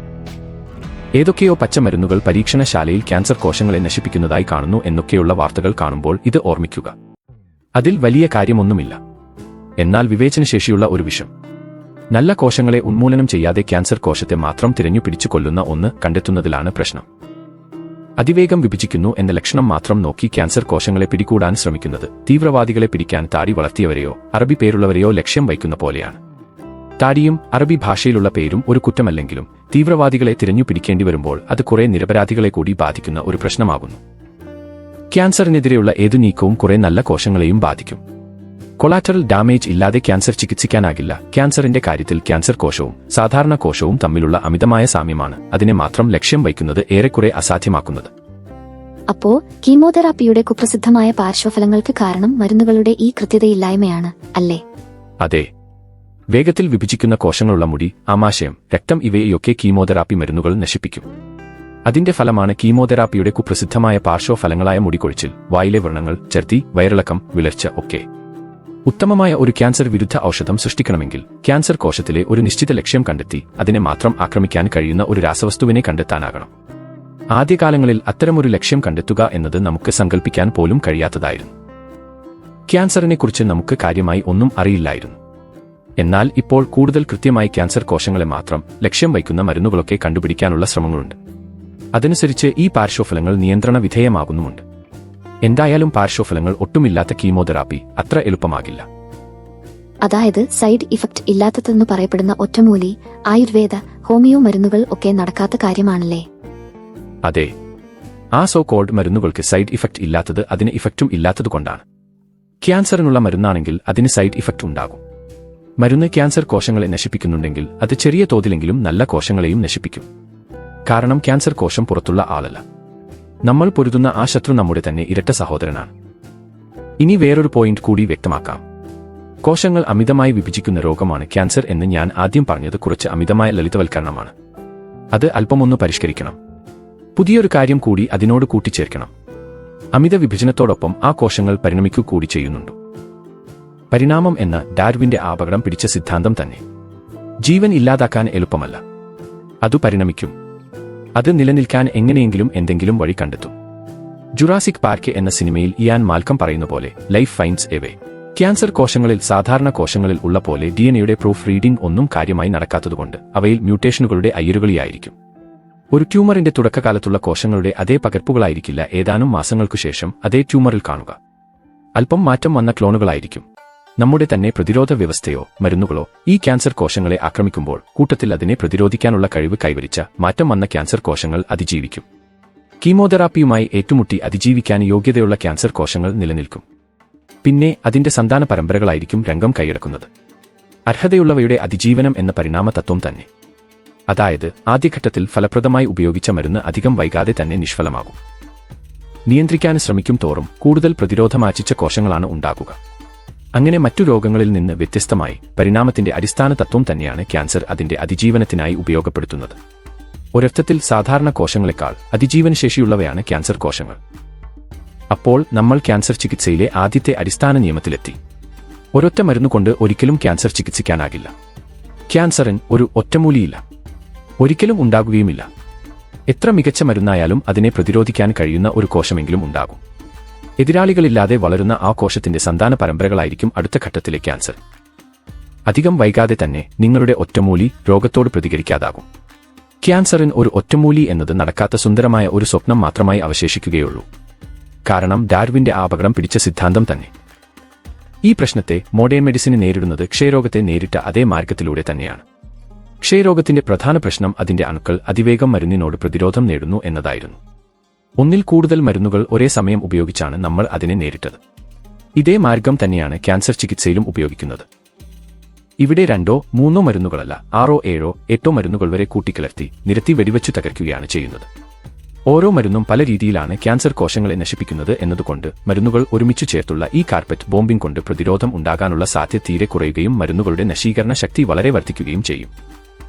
ഏതൊക്കെയോ പച്ചമരുന്നുകൾ പരീക്ഷണശാലയിൽ ക്യാൻസർ കോശങ്ങളെ നശിപ്പിക്കുന്നതായി കാണുന്നു എന്നൊക്കെയുള്ള വാർത്തകൾ കാണുമ്പോൾ ഇത് ഓർമ്മിക്കുക. അതിൽ വലിയ കാര്യമൊന്നുമില്ല. എന്നാൽ വിവേചനശേഷിയുള്ള ഒരു വിഷം, നല്ല കോശങ്ങളെ ഉന്മൂലനം ചെയ്യാതെ ക്യാൻസർ കോശത്തെ മാത്രം തിരഞ്ഞു പിടിച്ചു കൊല്ലുന്ന ഒന്ന് കണ്ടെത്തുന്നതിലാണ് പ്രശ്നം. അതിവേഗം വിഭജിക്കുന്നു എന്ന ലക്ഷണം മാത്രം നോക്കി ക്യാൻസർ കോശങ്ങളെ പിടികൂടാൻ ശ്രമിക്കുന്നത് തീവ്രവാദികളെ പിടിക്കാൻ താടി വളർത്തിയവരെയോ അറബി പേരുള്ളവരെയോ ലക്ഷ്യം വയ്ക്കുന്ന പോലെയാണ്. താടിയും അറബി ഭാഷയിലുള്ള പേരും ഒരു കുറ്റമല്ലെങ്കിലും തീവ്രവാദികളെ തിരഞ്ഞു പിടിക്കേണ്ടി വരുമ്പോൾ അത് കുറെ നിരപരാധികളെ കൂടി ബാധിക്കുന്ന ഒരു പ്രശ്നമാകുന്നു. ക്യാൻസറിനെതിരെയുള്ള ഏതു നീക്കവും കുറെ നല്ല കോശങ്ങളെയും ബാധിക്കും. കൊളാറ്ററൽ ഡാമേജ് ഇല്ലാതെ ക്യാൻസർ ചികിത്സിക്കാനാകില്ല. ക്യാൻസറിന്റെ കാര്യത്തിൽ ക്യാൻസർ കോശവും സാധാരണ കോശവും തമ്മിലുള്ള അമിതമായ സാമ്യമാണ് അതിനെ മാത്രം ലക്ഷ്യം വയ്ക്കുന്നത് ഏറെക്കുറെ അസാധ്യമാക്കുന്നത്. അപ്പോ കീമോതെറാപ്പിയുടെ കുപ്രസിദ്ധമായ പാർശ്വഫലങ്ങൾക്ക് കാരണം മരുന്നുകളുടെ ഈ കൃത്യതയില്ലായ്മയാണ് അല്ലേ? അതെ. വേഗത്തിൽ വിഭജിക്കുന്ന കോശങ്ങളുള്ള മുടി, ആമാശയം, രക്തം ഇവയെയൊക്കെ കീമോതെറാപ്പി മരുന്നുകൾ നശിപ്പിക്കും. അതിന്റെ ഫലമാണ് കീമോതെറാപ്പിയുടെ കുപ്രസിദ്ധമായ പാർശ്വഫലങ്ങളായ മുടികൊഴിച്ചിൽ, വായിലെ വ്രണങ്ങൾ, ഛർദി, വയറിളക്കം, വിളർച്ച ഒക്കെ. ഉത്തമമായ ഒരു ക്യാൻസർ വിരുദ്ധ ഔഷധം സൃഷ്ടിക്കണമെങ്കിൽ ക്യാൻസർ കോശത്തിലെ ഒരു നിശ്ചിത ലക്ഷ്യം കണ്ടെത്തി അതിനെ മാത്രം ആക്രമിക്കാൻ കഴിയുന്ന ഒരു രാസവസ്തുവിനെ കണ്ടെത്താനാകണം. ആദ്യകാലങ്ങളിൽ അത്തരമൊരു ലക്ഷ്യം കണ്ടെത്തുക എന്നത് നമുക്ക് സങ്കല്പിക്കാൻ പോലും കഴിയാത്തതായിരുന്നു. ക്യാൻസറിനെക്കുറിച്ച് നമുക്ക് കാര്യമായി ഒന്നും അറിയില്ലായിരുന്നു. എന്നാൽ ഇപ്പോൾ കൂടുതൽ കൃത്യമായി ക്യാൻസർ കോശങ്ങളെ മാത്രം ലക്ഷ്യം വയ്ക്കുന്ന മരുന്നുകളൊക്കെ കണ്ടുപിടിക്കാനുള്ള ശ്രമങ്ങളുണ്ട്. അതനുസരിച്ച് ഈ പാർശ്വഫലങ്ങൾ നിയന്ത്രണ വിധേയമാകുന്നുമുണ്ട്. എന്തായാലും പാർശ്വഫലങ്ങൾ ഒട്ടുമില്ലാത്ത കീമോതെറാപ്പി അത്ര എളുപ്പമാകില്ല. അതായത് സൈഡ് ഇഫക്റ്റ് ഇല്ലാത്തതെന്ന് പറയപ്പെടുന്ന ഒറ്റമൂലി, ആയുർവേദ, ഹോമിയോ മരുന്നുകൾ ഒക്കെ നടക്കാത്ത കാര്യമാണല്ലേ? അതെ. ആ സോ കോൾഡ് മരുന്നുകൾക്ക് സൈഡ് ഇഫക്റ്റ് ഇല്ലാത്തത് അതിന് ഇഫക്റ്റും ഇല്ലാത്തതുകൊണ്ടാണ്. ക്യാൻസറിനുള്ള മരുന്നാണെങ്കിൽ അതിന് സൈഡ് ഇഫക്റ്റ് ഉണ്ടാകും. മരുന്ന് ക്യാൻസർ കോശങ്ങളെ നശിപ്പിക്കുന്നുണ്ടെങ്കിൽ അത് ചെറിയ തോതിലെങ്കിലും നല്ല കോശങ്ങളെയും നശിപ്പിക്കും. കാരണം ക്യാൻസർ കോശം പുറത്തുള്ള ആളല്ല. നമ്മൾ പൊരുതുന്ന ആ ശത്രു നമ്മുടെ തന്നെ ഇരട്ട സഹോദരനാണ്. ഇനി വേറൊരു പോയിന്റ് കൂടി വ്യക്തമാക്കാം. കോശങ്ങൾ അമിതമായി വിഭജിക്കുന്ന രോഗമാണ് ക്യാൻസർ എന്ന് ഞാൻ ആദ്യം പറഞ്ഞത് കുറച്ച് അമിതമായ ലളിതവൽക്കരണമാണ്. അത് അല്പമൊന്ന് പരിഷ്കരിക്കണം. പുതിയൊരു കാര്യം കൂടി അതിനോട് കൂട്ടിച്ചേർക്കണം. അമിത വിഭജനത്തോടൊപ്പം ആ കോശങ്ങൾ പരിണമിക്കൂ കൂടി ചെയ്യുന്നുണ്ട്. പരിണാമം എന്ന ഡാർവിന്റെ അപകടം പിടിച്ച സിദ്ധാന്തം തന്നെ. ജീവൻ ഇല്ലാതാക്കാൻ എളുപ്പമല്ല. അത് പരിണമിക്കും. അത് നിലനിൽക്കാൻ എങ്ങനെയെങ്കിലും എന്തെങ്കിലും വഴി കണ്ടെത്തും. ജുറാസിക് പാർക്ക് എന്ന സിനിമയിൽ ഇയാൻ മാൽക്കം പറയുന്ന പോലെ life finds a way. Cancer കോശങ്ങളിൽ സാധാരണ കോശങ്ങളിൽ ഉള്ള പോലെ ഡിഎൻഎയുടെ പ്രൂഫ് റീഡിംഗ് ഒന്നും കാര്യമായി നടക്കാത്തതുകൊണ്ട് അവയിൽ മ്യൂട്ടേഷനുകളുടെ അയ്യരുകളിയായിരിക്കും. ഒരു ട്യൂമറിന്റെ തുടക്കകാലത്തുള്ള കോശങ്ങളുടെ അതേ പകർപ്പുകളായിരിക്കില്ല ഏതാനും മാസങ്ങൾക്കു ശേഷം അതേ ട്യൂമറിൽ കാണുക. അല്പം മാറ്റം വന്ന ക്ലോണുകളായിരിക്കും. നമ്മുടെ തന്നെ പ്രതിരോധ വ്യവസ്ഥയോ മരുന്നുകളോ ഈ ക്യാൻസർ കോശങ്ങളെ ആക്രമിക്കുമ്പോൾ കൂട്ടത്തിൽ അതിനെ പ്രതിരോധിക്കാനുള്ള കഴിവ് കൈവരിച്ച മാറ്റം വന്ന ക്യാൻസർ കോശങ്ങൾ അതിജീവിക്കും. കീമോതെറാപ്പിയുമായി ഏറ്റുമുട്ടി അതിജീവിക്കാൻ യോഗ്യതയുള്ള ക്യാൻസർ കോശങ്ങൾ നിലനിൽക്കും. പിന്നെ അതിന്റെ സന്താന പരമ്പരകളായിരിക്കും രംഗം കൈയടക്കുന്നത്. അർഹതയുള്ളവയുടെ അതിജീവനം എന്ന പരിണാമ തത്വം തന്നെ. അതായത് ആദ്യഘട്ടത്തിൽ ഫലപ്രദമായി ഉപയോഗിച്ച മരുന്ന് അധികം വൈകാതെ തന്നെ നിഷ്ഫലമാകും. നിയന്ത്രിക്കാൻ ശ്രമിക്കും തോറും കൂടുതൽ പ്രതിരോധമാർജിച്ച കോശങ്ങളാണ് ഉണ്ടാകുക. അങ്ങനെ മറ്റു രോഗങ്ങളിൽ നിന്ന് വ്യത്യസ്തമായി പരിണാമത്തിന്റെ അടിസ്ഥാന തത്വം തന്നെയാണ് ക്യാൻസർ അതിന്റെ അതിജീവനത്തിനായി ഉപയോഗപ്പെടുത്തുന്നത്. ഒരർത്ഥത്തിൽ സാധാരണ കോശങ്ങളെക്കാൾ അതിജീവനശേഷിയുള്ളവയാണ് ക്യാൻസർ കോശങ്ങൾ. അപ്പോൾ നമ്മൾ ക്യാൻസർ ചികിത്സയിലെ ആദ്യത്തെ അടിസ്ഥാന നിയമത്തിലെത്തി. ഒരൊറ്റ മരുന്നുകൊണ്ട് ഒരിക്കലും ക്യാൻസർ ചികിത്സിക്കാനാകില്ല. ക്യാൻസറിന് ഒരു ഒറ്റമൂലിയില്ല, ഒരിക്കലും ഉണ്ടാകുകയുമില്ല. എത്ര മികച്ച മരുന്നായാലും അതിനെ പ്രതിരോധിക്കാൻ കഴിയുന്ന ഒരു കോശമെങ്കിലും ഉണ്ടാകും. എതിരാളികളില്ലാതെ വളരുന്ന ആ കോശത്തിന്റെ സന്താന പരമ്പരകളായിരിക്കും അടുത്ത ഘട്ടത്തിലെ ക്യാൻസർ. അധികം വൈകാതെ തന്നെ നിങ്ങളുടെ ഒറ്റമൂലി രോഗത്തോട് പ്രതികരിക്കാതാകും. ക്യാൻസറിന് ഒരു ഒറ്റമൂലി എന്നത് നടക്കാത്ത സുന്ദരമായ ഒരു സ്വപ്നം മാത്രമായി അവശേഷിക്കുകയുള്ളൂ. കാരണം ഡാർവിന്റെ ആ അപകടം പിടിച്ച സിദ്ധാന്തം തന്നെ. ഈ പ്രശ്നത്തെ മോഡേൺ മെഡിസിന് നേരിടുന്നത് ക്ഷയരോഗത്തെ നേരിട്ട അതേ മാർഗത്തിലൂടെ തന്നെയാണ്. ക്ഷയരോഗത്തിന്റെ പ്രധാന പ്രശ്നം അതിന്റെ അണുക്കൾ അതിവേഗം മരുന്നിനോട് പ്രതിരോധം നേടുന്നു എന്നതായിരുന്നു. ഒന്നിൽ കൂടുതൽ മരുന്നുകൾ ഒരേ സമയം ഉപയോഗിച്ചാണ് നമ്മൾ അതിനെ നേരിട്ടത്. ഇതേ മാർഗം തന്നെയാണ് ക്യാൻസർ ചികിത്സയിലും ഉപയോഗിക്കുന്നത്. ഇവിടെ 2 or 3 മരുന്നുകളല്ല 6 or 7 or 8 മരുന്നുകൾ വരെ കൂട്ടിക്കലർത്തി നിരത്തി വെടിവച്ചു തകർക്കുകയാണ് ചെയ്യുന്നത്. ഓരോ മരുന്നും പല രീതിയിലാണ് ക്യാൻസർ കോശങ്ങളെ നശിപ്പിക്കുന്നത് എന്നതുകൊണ്ട് മരുന്നുകൾ ഒരുമിച്ചു ചേർത്തുള്ള ഈ കാർപ്പറ്റ് ബോംബിംഗ് കൊണ്ട് പ്രതിരോധം ഉണ്ടാകാനുള്ള സാധ്യത തീരെ കുറയുകയും മരുന്നുകളുടെ നശീകരണ ശക്തി വളരെ വർദ്ധിക്കുകയും ചെയ്യും.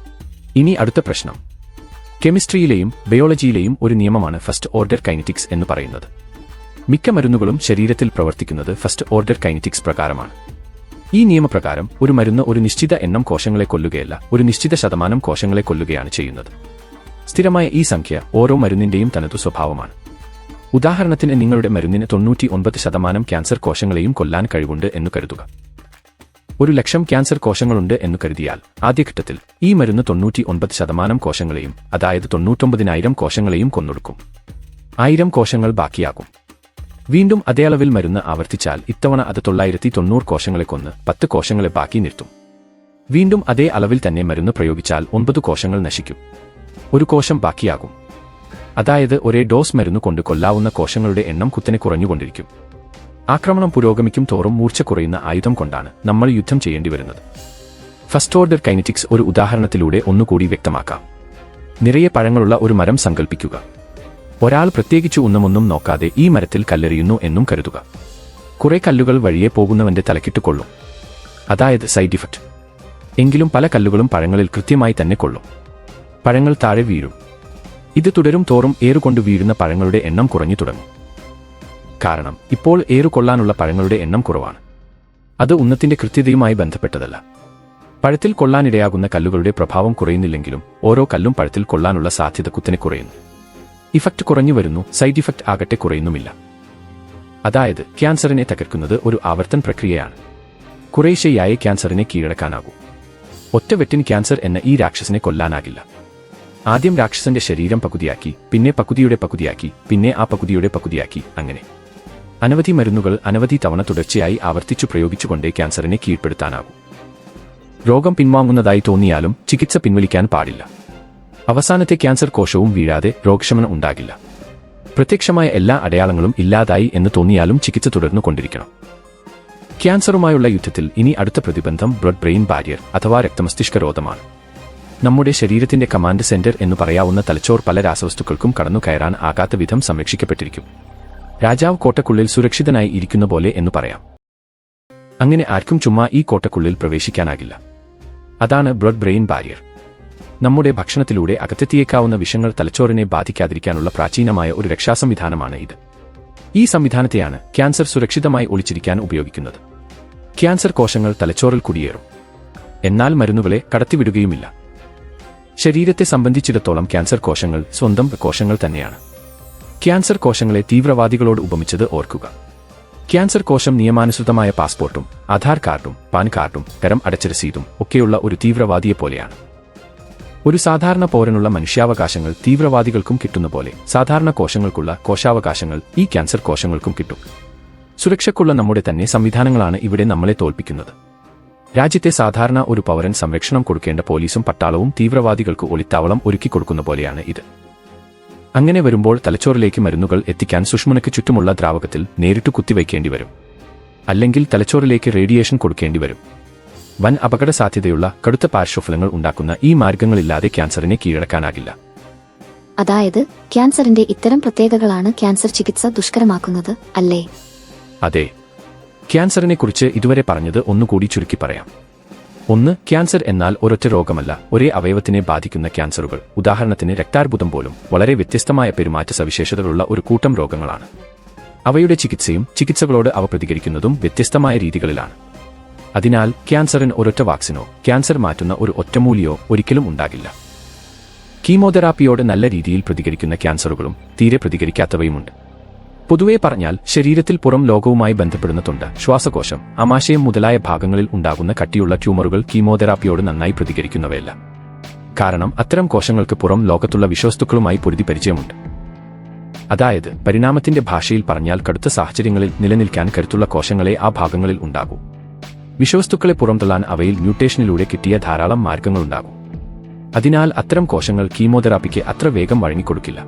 ഇനി അടുത്ത പ്രശ്നം. കെമിസ്ട്രിയിലെയും ബയോളജിയിലെയും ഒരു നിയമമാണ് ഫസ്റ്റ് ഓർഡർ കൈനറ്റിക്സ് എന്ന് പറയുന്നത്. മിക്ക മരുന്നുകളും ശരീരത്തിൽ പ്രവർത്തിക്കുന്നത് ഫസ്റ്റ് ഓർഡർ കൈനറ്റിക്സ് പ്രകാരമാണ്. ഈ നിയമപ്രകാരം ഒരു മരുന്ന് ഒരു നിശ്ചിത എണ്ണം കോശങ്ങളെ കൊല്ലുകയല്ല, ഒരു നിശ്ചിത ശതമാനം കോശങ്ങളെ കൊല്ലുകയാണ് ചെയ്യുന്നത്. സ്ഥിരമായ ഈ സംഖ്യ ഓരോ മരുന്നിന്റെയും തനതു സ്വഭാവമാണ്. ഉദാഹരണത്തിന് നിങ്ങളുടെ മരുന്നിന് 99% ക്യാൻസർ കോശങ്ങളെയും കൊല്ലാൻ കഴിവുണ്ട് എന്ന് കരുതുക. 1,00,000 ക്യാൻസർ കോശങ്ങളുണ്ട് എന്ന് കരുതിയാൽ ആദ്യഘട്ടത്തിൽ ഈ മരുന്ന് 99% കോശങ്ങളെയും, അതായത് 99,000 കോശങ്ങളെയും കൊന്നൊടുക്കും. 1000 കോശങ്ങൾ ബാക്കിയാകും. വീണ്ടും അതേ അളവിൽ മരുന്ന് ആവർത്തിച്ചാൽ ഇത്തവണ അത് 990 കോശങ്ങളെ കൊന്ന് 10 കോശങ്ങളെ ബാക്കി നിർത്തും. വീണ്ടും അതേ അളവിൽ തന്നെ മരുന്ന് പ്രയോഗിച്ചാൽ 9 കോശങ്ങൾ നശിക്കും. 1 കോശം ബാക്കിയാകും. അതായത് ഒരേ ഡോസ് മരുന്ന് കൊണ്ട് കൊല്ലാവുന്ന കോശങ്ങളുടെ എണ്ണം കുത്തനെ കുറഞ്ഞുകൊണ്ടിരിക്കും. ആക്രമണം പുരോഗമിക്കും തോറും മൂർച്ച കുറയുന്ന ആയുധം കൊണ്ടാണ് നമ്മൾ യുദ്ധം ചെയ്യേണ്ടി വരുന്നത്. ഫസ്റ്റ് ഓർഡർ കൈനറ്റിക്സ് ഒരു ഉദാഹരണത്തിലൂടെ ഒന്നുകൂടി വ്യക്തമാക്കാം. നിറയെ പഴങ്ങളുള്ള ഒരു മരം സങ്കൽപ്പിക്കുക. ഒരാൾ പ്രത്യേകിച്ച് ഒന്നുമൊന്നും നോക്കാതെ ഈ മരത്തിൽ കല്ലെറിയുന്നു എന്നും കരുതുക. കുറെ കല്ലുകൾ വഴിയെ പോകുന്നവന്റെ തലക്കിട്ട് കൊള്ളും. അതായത് സൈഡ് ഇഫക്റ്റ്. എങ്കിലും പല കല്ലുകളും പഴങ്ങളിൽ കൃത്യമായി തന്നെ കൊള്ളും. പഴങ്ങൾ താഴെ വീഴും. ഇത് തുടരും തോറും ഏറുകൊണ്ട് വീഴുന്ന പഴങ്ങളുടെ എണ്ണം കുറഞ്ഞു തുടങ്ങും. കാരണം ഇപ്പോൾ ഏറുകൊള്ളാനുള്ള പഴങ്ങളുടെ എണ്ണം കുറവാണ്. അത് ഉന്നത്തിന്റെ കൃത്യതയുമായി ബന്ധപ്പെട്ടതല്ല. പഴത്തിൽ കൊള്ളാനിടയാകുന്ന കല്ലുകളുടെ പ്രഭാവം കുറയുന്നില്ലെങ്കിലും ഓരോ കല്ലും പഴത്തിൽ കൊള്ളാനുള്ള സാധ്യത കുത്തനെ കുറയുന്നു. ഇഫക്റ്റ് കുറഞ്ഞു വരുന്നു, സൈഡ് ഇഫക്റ്റ് ആകട്ടെ കുറയുന്നുമില്ല. അതായത് ക്യാൻസറിനെ തകർക്കുന്നത് ഒരു ആവർത്തന പ്രക്രിയയാണ്. കുറേശ്ശെയായി ക്യാൻസറിനെ കീഴടക്കാനാകൂ. ഒറ്റവെട്ടിന് ക്യാൻസർ എന്ന ഈ രാക്ഷസനെ കൊല്ലാനാകില്ല. ആദ്യം രാക്ഷസന്റെ ശരീരം പകുതിയാക്കി, പിന്നെ പകുതിയുടെ പകുതിയാക്കി, പിന്നെ ആ പകുതിയുടെ പകുതിയാക്കി, അങ്ങനെ അനവധി മരുന്നുകൾ അനവധി തവണ തുടർച്ചയായി ആവർത്തിച്ചു പ്രയോഗിച്ചുകൊണ്ടേ ക്യാൻസറിനെ കീഴ്പ്പെടുത്താനാകൂ. രോഗം പിൻവാങ്ങുന്നതായി തോന്നിയാലും ചികിത്സ പിൻവലിക്കാൻ പാടില്ല. അവസാനത്തെ ക്യാൻസർ കോശവും വീഴാതെ രോഗശമനം ഉണ്ടാകില്ല. പ്രത്യക്ഷമായ എല്ലാ അടയാളങ്ങളും ഇല്ലാതായി എന്ന് തോന്നിയാലും ചികിത്സ തുടർന്നു കൊണ്ടിരിക്കണം. ക്യാൻസറുമായുള്ള യുദ്ധത്തിൽ ഇനി അടുത്ത പ്രതിബന്ധം ബ്ലഡ് ബ്രെയിൻ ബാരിയർ അഥവാ രക്തമസ്തിഷ്ക രോധമാണ്. നമ്മുടെ ശരീരത്തിന്റെ കമാൻഡ് സെന്റർ എന്ന് പറയാവുന്ന തലച്ചോർ പല രാസവസ്തുക്കൾക്കും കടന്നു കയറാൻ ആകാത്ത വിധം സംരക്ഷിക്കപ്പെട്ടിരിക്കും. രാജാവ് കോട്ടക്കുള്ളിൽ സുരക്ഷിതനായി ഇരിക്കുന്ന പോലെ എന്ന് പറയാം. അങ്ങനെ ആർക്കും ചുമ്മാ ഈ കോട്ടക്കുള്ളിൽ പ്രവേശിക്കാനാകില്ല. അതാണ് ബ്ലഡ് ബ്രെയിൻ ബാരിയർ. നമ്മുടെ ഭക്ഷണത്തിലൂടെ അകത്തെത്തിയേക്കാവുന്ന വിഷങ്ങൾ തലച്ചോറിനെ ബാധിക്കാതിരിക്കാനുള്ള പ്രാചീനമായ ഒരു രക്ഷാസംവിധാനമാണ് ഇത്. ഈ സംവിധാനത്തെയാണ് ക്യാൻസർ സുരക്ഷിതമായി ഒളിച്ചിരിക്കാൻ ഉപയോഗിക്കുന്നത്. ക്യാൻസർ കോശങ്ങൾ തലച്ചോറിൽ കുടിയേറും. എന്നാൽ മരുന്നുകളെ കടത്തിവിടുകയുമില്ല. ശരീരത്തെ സംബന്ധിച്ചിടത്തോളം ക്യാൻസർ കോശങ്ങൾ സ്വന്തം കോശങ്ങൾ തന്നെയാണ്. ക്യാൻസർ കോശങ്ങളെ തീവ്രവാദികളോട് ഉപമിച്ചത് ഓർക്കുക. ക്യാൻസർ കോശം നിയമാനുസൃതമായ പാസ്പോർട്ടും ആധാർ കാർഡും പാൻ കാർഡും കരം അടച്ച രസീതും ഒക്കെയുള്ള ഒരു തീവ്രവാദിയെപ്പോലെയാണ്. ഒരു സാധാരണ പൗരനുള്ള മനുഷ്യാവകാശങ്ങൾ തീവ്രവാദികൾക്കും കിട്ടുന്ന പോലെ സാധാരണ കോശങ്ങൾക്കുള്ള കോശാവകാശങ്ങൾ ഈ ക്യാൻസർ കോശങ്ങൾക്കും കിട്ടും. സുരക്ഷയ്ക്കുള്ള നമ്മുടെ തന്നെ സംവിധാനങ്ങളാണ് ഇവിടെ നമ്മളെ തോൽപ്പിക്കുന്നത്. രാജ്യത്തെ സാധാരണ ഒരു പൗരൻ സംരക്ഷണം കൊടുക്കേണ്ട പോലീസും പട്ടാളവും തീവ്രവാദികൾക്ക് ഒളിത്താവളം ഒരുക്കിക്കൊടുക്കുന്ന പോലെയാണ് ഇത്. അങ്ങനെ വരുമ്പോൾ തലച്ചോറിലേക്ക് മരുന്നുകൾ എത്തിക്കാൻ സുഷ്മനയ്ക്ക് ചുറ്റുമുള്ള ദ്രാവകത്തിൽ നേരിട്ട് കുത്തിവയ്ക്കേണ്ടി വരും. അല്ലെങ്കിൽ തലച്ചോറിലേക്ക് റേഡിയേഷൻ കൊടുക്കേണ്ടി വരും. വൻ അപകട സാധ്യതയുള്ള കടുത്ത പാർശ്വഫലങ്ങൾ ഉണ്ടാക്കുന്ന ഈ മാർഗങ്ങളില്ലാതെ ക്യാൻസറിനെ കീഴടക്കാനാകില്ല. അതായത് ക്യാൻസറിന്റെ ഇത്തരം പ്രത്യേകതകളാണ് ക്യാൻസർ ചികിത്സ ദുഷ്കരമാക്കുന്നത്, അല്ലേ? അതെ. ക്യാൻസറിനെക്കുറിച്ച് ഇതുവരെ പറഞ്ഞത് ഒന്നുകൂടി ചുരുക്കി പറയാം. 1. ക്യാൻസർ എന്നാൽ ഒരൊറ്റ രോഗമല്ല, ഒരേ അവയവത്തിനെ ബാധിക്കുന്ന ക്യാൻസറുകൾ, ഉദാഹരണത്തിന് രക്താർബുദം പോലും, വളരെ വ്യത്യസ്തമായ പെരുമാറ്റ സവിശേഷതകളുള്ള ഒരു കൂട്ടം രോഗങ്ങളാണ്. അവയുടെ ചികിത്സയും ചികിത്സകളോട് അവ പ്രതികരിക്കുന്നതും വ്യത്യസ്തമായ രീതികളിലാണ്. അതിനാൽ ക്യാൻസറിന് ഒരൊറ്റ വാക്സിനോ ക്യാൻസർ മാറ്റുന്ന ഒരു ഒറ്റമൂലിയോ ഒരിക്കലും ഉണ്ടാകില്ല. കീമോതെറാപ്പിയോട് നല്ല രീതിയിൽ പ്രതികരിക്കുന്ന ക്യാൻസറുകളും തീരെ പ്രതികരിക്കാത്തവയുമുണ്ട്. പൊതുവെ പറഞ്ഞാൽ ശരീരത്തിൽ പുറം ലോകവുമായി ബന്ധപ്പെടുന്ന തൊണ്ട, ശ്വാസകോശം, ആമാശയം മുതലായ ഭാഗങ്ങളിൽ ഉണ്ടാകുന്ന കട്ടിയുള്ള ട്യൂമറുകൾ കീമോതെറാപ്പിയോട് നന്നായി പ്രതികരിക്കുന്നവയല്ല. കാരണം അത്തരം കോശങ്ങൾക്ക് പുറം ലോകത്തുള്ള വിഷവസ്തുക്കളുമായി പൊരുതി പരിചയമുണ്ട്. അതായത് പരിണാമത്തിന്റെ ഭാഷയിൽ പറഞ്ഞാൽ കടുത്ത സാഹചര്യങ്ങളിൽ നിലനിൽക്കാൻ കരുത്തുള്ള കോശങ്ങളെ ആ ഭാഗങ്ങളിൽ ഉണ്ടാകൂ. വിഷവസ്തുക്കളെ പുറംതള്ളാൻ അവയിൽ മ്യൂട്ടേഷനിലൂടെ കിട്ടിയ ധാരാളം മാർഗങ്ങളുണ്ടാകും. അതിനാൽ അത്തരം കോശങ്ങൾ കീമോതെറാപ്പിക്ക് അത്ര വേഗം വഴങ്ങിക്കൊടുക്കില്ല.